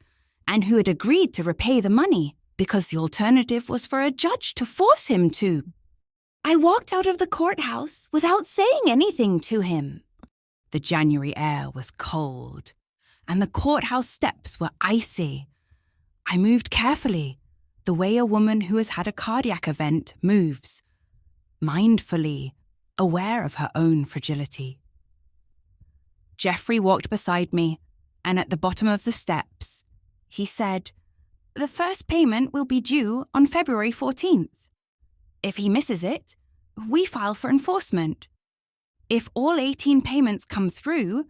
and who had agreed to repay the money because the alternative was for a judge to force him to. I walked out of the courthouse without saying anything to him. The January air was cold, and the courthouse steps were icy. I moved carefully, the way a woman who has had a cardiac event moves, mindfully, aware of her own fragility. Jeffrey walked beside me, and at the bottom of the steps, he said, "The first payment will be due on February 14th. If he misses it, we file for enforcement. If all 18 payments come through,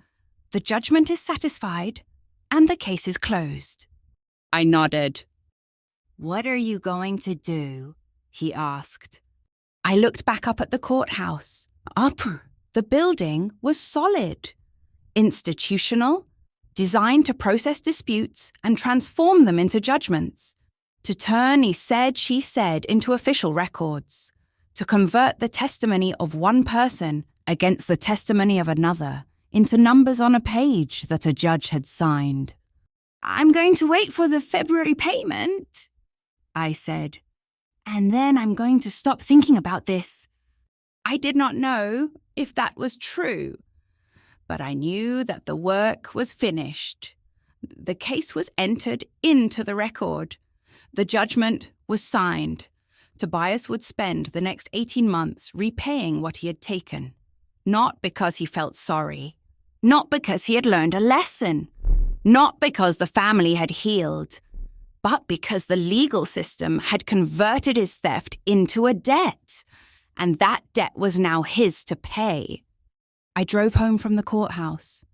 the judgment is satisfied and the case is closed." I nodded. "What are you going to do?" he asked. I looked back up at the courthouse. The building was solid, institutional, designed to process disputes and transform them into judgments, to turn he said, she said into official records, to convert the testimony of one person against the testimony of another into numbers on a page that a judge had signed. "I'm going to wait for the February payment," I said, "and then I'm going to stop thinking about this." I did not know if that was true, but I knew that the work was finished. The case was entered into the record. The judgment was signed. Tobias would spend the next 18 months repaying what he had taken. Not because he felt sorry. Not because he had learned a lesson. Not because the family had healed. But because the legal system had converted his theft into a debt. And that debt was now his to pay. I drove home from the courthouse.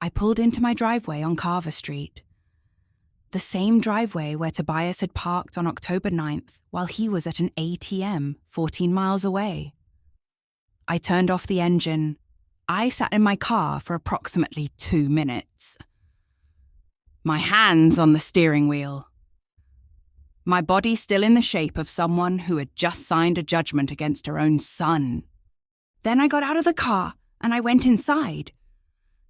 I pulled into my driveway on Carver Street. The same driveway where Tobias had parked on October 9th while he was at an ATM 14 miles away. I turned off the engine. I sat in my car for approximately 2 minutes. My hands on the steering wheel. My body still in the shape of someone who had just signed a judgment against her own son. Then I got out of the car and I went inside.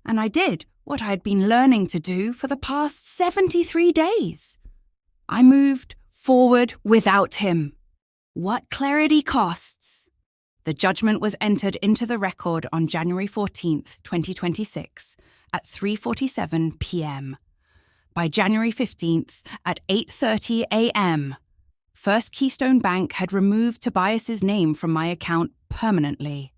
And I did what I had been learning to do for the past 73 days. I moved forward without him. What clarity costs. The judgment was entered into the record on January 14th, 2026 at 3:47 p.m. By January 15th at 8:30 a.m., First Keystone Bank had removed Tobias's name from my account permanently.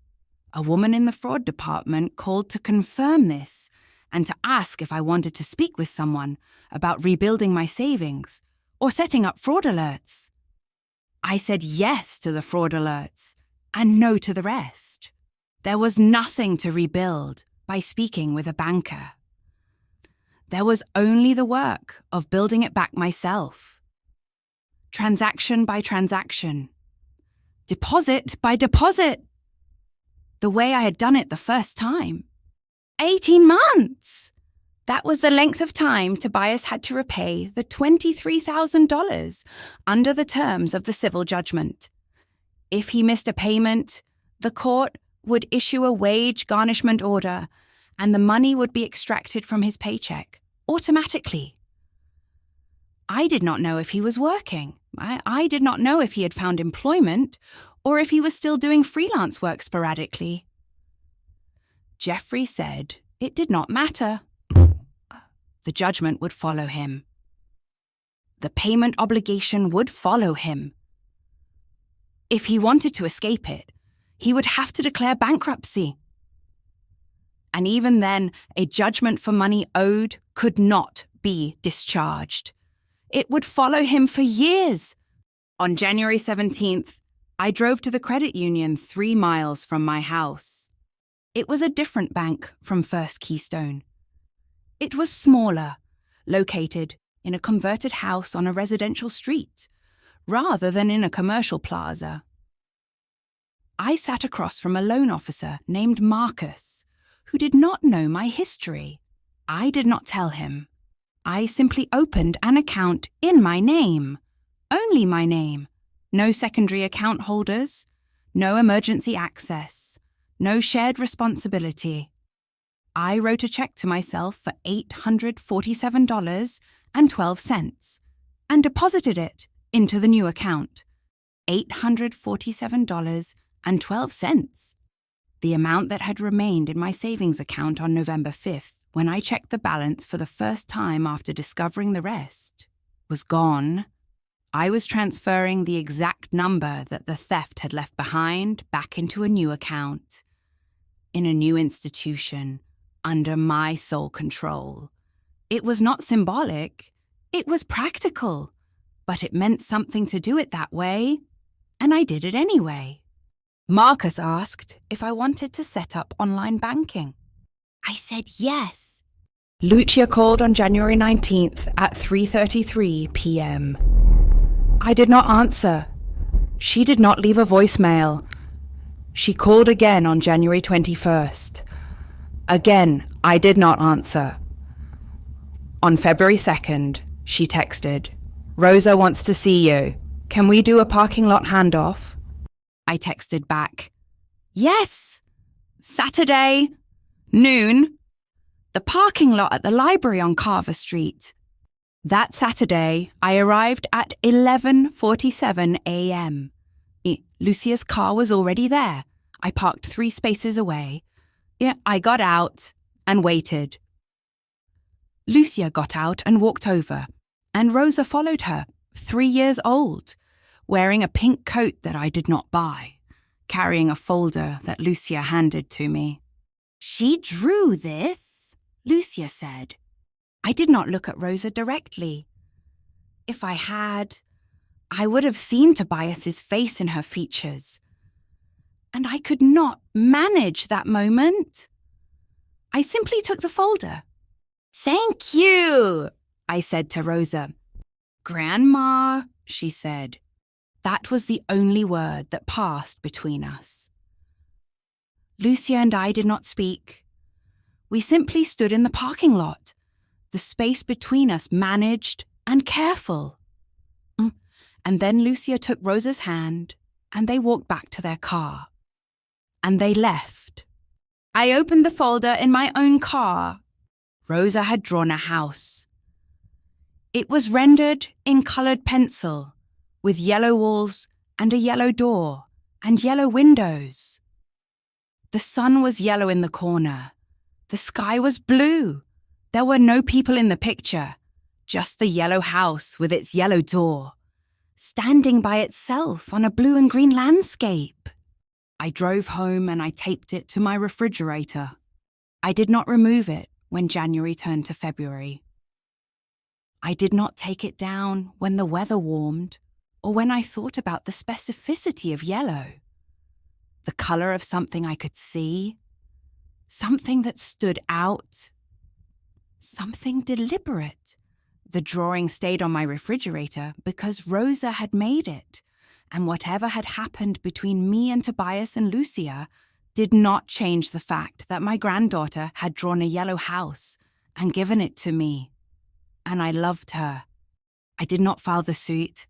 A woman in the fraud department called to confirm this and to ask if I wanted to speak with someone about rebuilding my savings or setting up fraud alerts. I said yes to the fraud alerts and no to the rest. There was nothing to rebuild by speaking with a banker. There was only the work of building it back myself. Transaction by transaction. Deposit by deposit. The way I had done it the first time. 18 months! That was the length of time Tobias had to repay the $23,000 under the terms of the civil judgment. If he missed a payment, the court would issue a wage garnishment order and the money would be extracted from his paycheck automatically. I did not know if he was working. I did not know if he had found employment or if he was still doing freelance work sporadically. Jeffrey said it did not matter. The judgment would follow him. The payment obligation would follow him. If he wanted to escape it, he would have to declare bankruptcy. And even then, a judgment for money owed could not be discharged. It would follow him for years. On January 17th, I drove to the credit union 3 miles from my house. It was a different bank from First Keystone. It was smaller, located in a converted house on a residential street, rather than in a commercial plaza. I sat across from a loan officer named Marcus, who did not know my history. I did not tell him. I simply opened an account in my name. Only my name. No secondary account holders. No emergency access. No shared responsibility. I wrote a check to myself for $847.12 and deposited it into the new account. $847.12. The amount that had remained in my savings account on November 5th, when I checked the balance for the first time after discovering the rest, was gone. I was transferring the exact number that the theft had left behind back into a new account, in a new institution, under my sole control. It was not symbolic, it was practical, but it meant something to do it that way, and I did it anyway. Marcus asked if I wanted to set up online banking. I said yes. Lucia called on January 19th at 3:33 p.m. I did not answer. She did not leave a voicemail. She called again on January 21st. Again, I did not answer. On February 2nd, she texted, "Rosa wants to see you. Can we do a parking lot handoff?" I texted back, "Yes! Saturday, noon. The parking lot at the library on Carver Street." That Saturday, I arrived at 11:47 a.m. Lucia's car was already there. I parked 3 spaces away. I got out and waited. Lucia got out and walked over, and Rosa followed her, 3 years old, wearing a pink coat that I did not buy, carrying a folder that Lucia handed to me.
"She drew this," Lucia said.
I did not look at Rosa directly. If I had, I would have seen Tobias's face in her features. And I could not manage that moment. I simply took the folder.
"Thank you,"
I said to Rosa. "Grandma," she said. That was the only word that passed between us. Lucia and I did not speak. We simply stood in the parking lot, the space between us managed and careful. And then Lucia took Rosa's hand and they walked back to their car. And they left. I opened the folder in my own car. Rosa had drawn a house. It was rendered in coloured pencil, with yellow walls and a yellow door and yellow windows. The sun was yellow in the corner. The sky was blue. There were no people in the picture, just the yellow house with its yellow door, standing by itself on a blue and green landscape. I drove home and I taped it to my refrigerator. I did not remove it when January turned to February. I did not take it down when the weather warmed or when I thought about the specificity of yellow, the colour of something I could see, something that stood out, something deliberate. The drawing stayed on my refrigerator because Rosa had made it, and whatever had happened between me and Tobias and Lucia did not change the fact that my granddaughter had drawn a yellow house and given it to me. And I loved her. I did not file the suit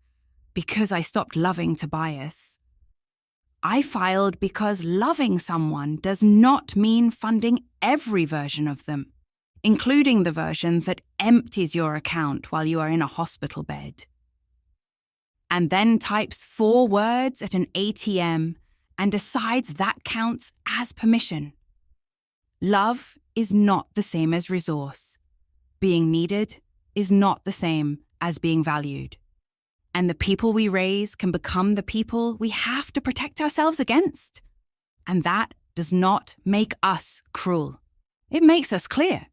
because I stopped loving Tobias. I filed because loving someone does not mean funding every version of them, including the version that empties your account while you are in a hospital bed. And then types 4 words at an ATM and decides that counts as permission. Love is not the same as resource. Being needed is not the same as being valued. And the people we raise can become the people we have to protect ourselves against. And that does not make us cruel. It makes us clear.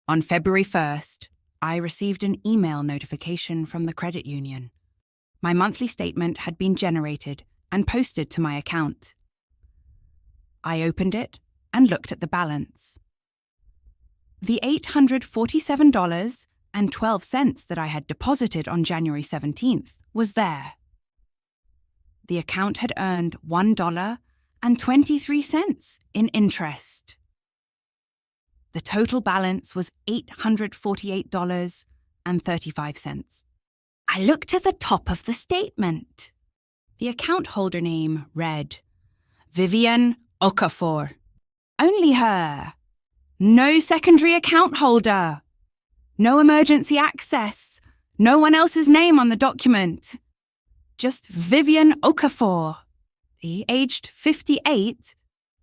On February 1st, I received an email notification from the credit union. My monthly statement had been generated and posted to my account. I opened it and looked at the balance. The $847.12 that I had deposited on January 17th was there. The account had earned $1.23 in interest. The total balance was $848.35. I looked at the top of the statement. The account holder name read, Vivienne Okafor. Only her. No secondary account holder. No emergency access. No one else's name on the document. Just Vivienne Okafor, the aged 58,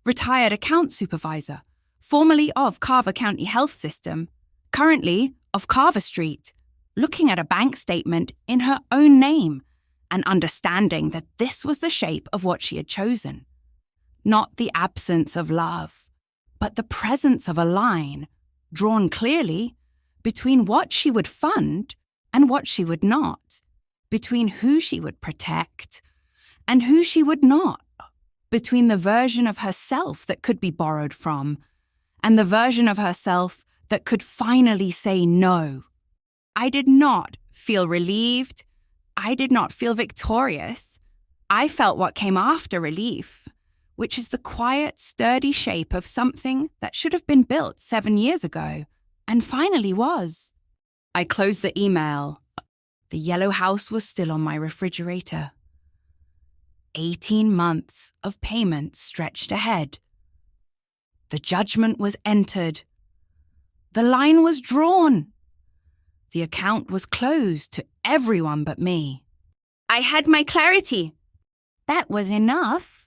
retired account supervisor, formerly of Carver County Health System, currently of Carver Street, looking at a bank statement in her own name and understanding that this was the shape of what she had chosen. Not the absence of love, but the presence of a line, drawn clearly, between what she would fund and what she would not, between who she would protect and who she would not, between the version of herself that could be borrowed from and the version of herself that could finally say no. I did not feel relieved. I did not feel victorious. I felt what came after relief, which is the quiet, sturdy shape of something that should have been built 7 years ago, and finally was. I closed the email. The yellow house was still on my refrigerator. 18 months of payments stretched ahead. The judgment was entered. The line was drawn. The account was closed to everyone but me. I had my clarity. That was enough.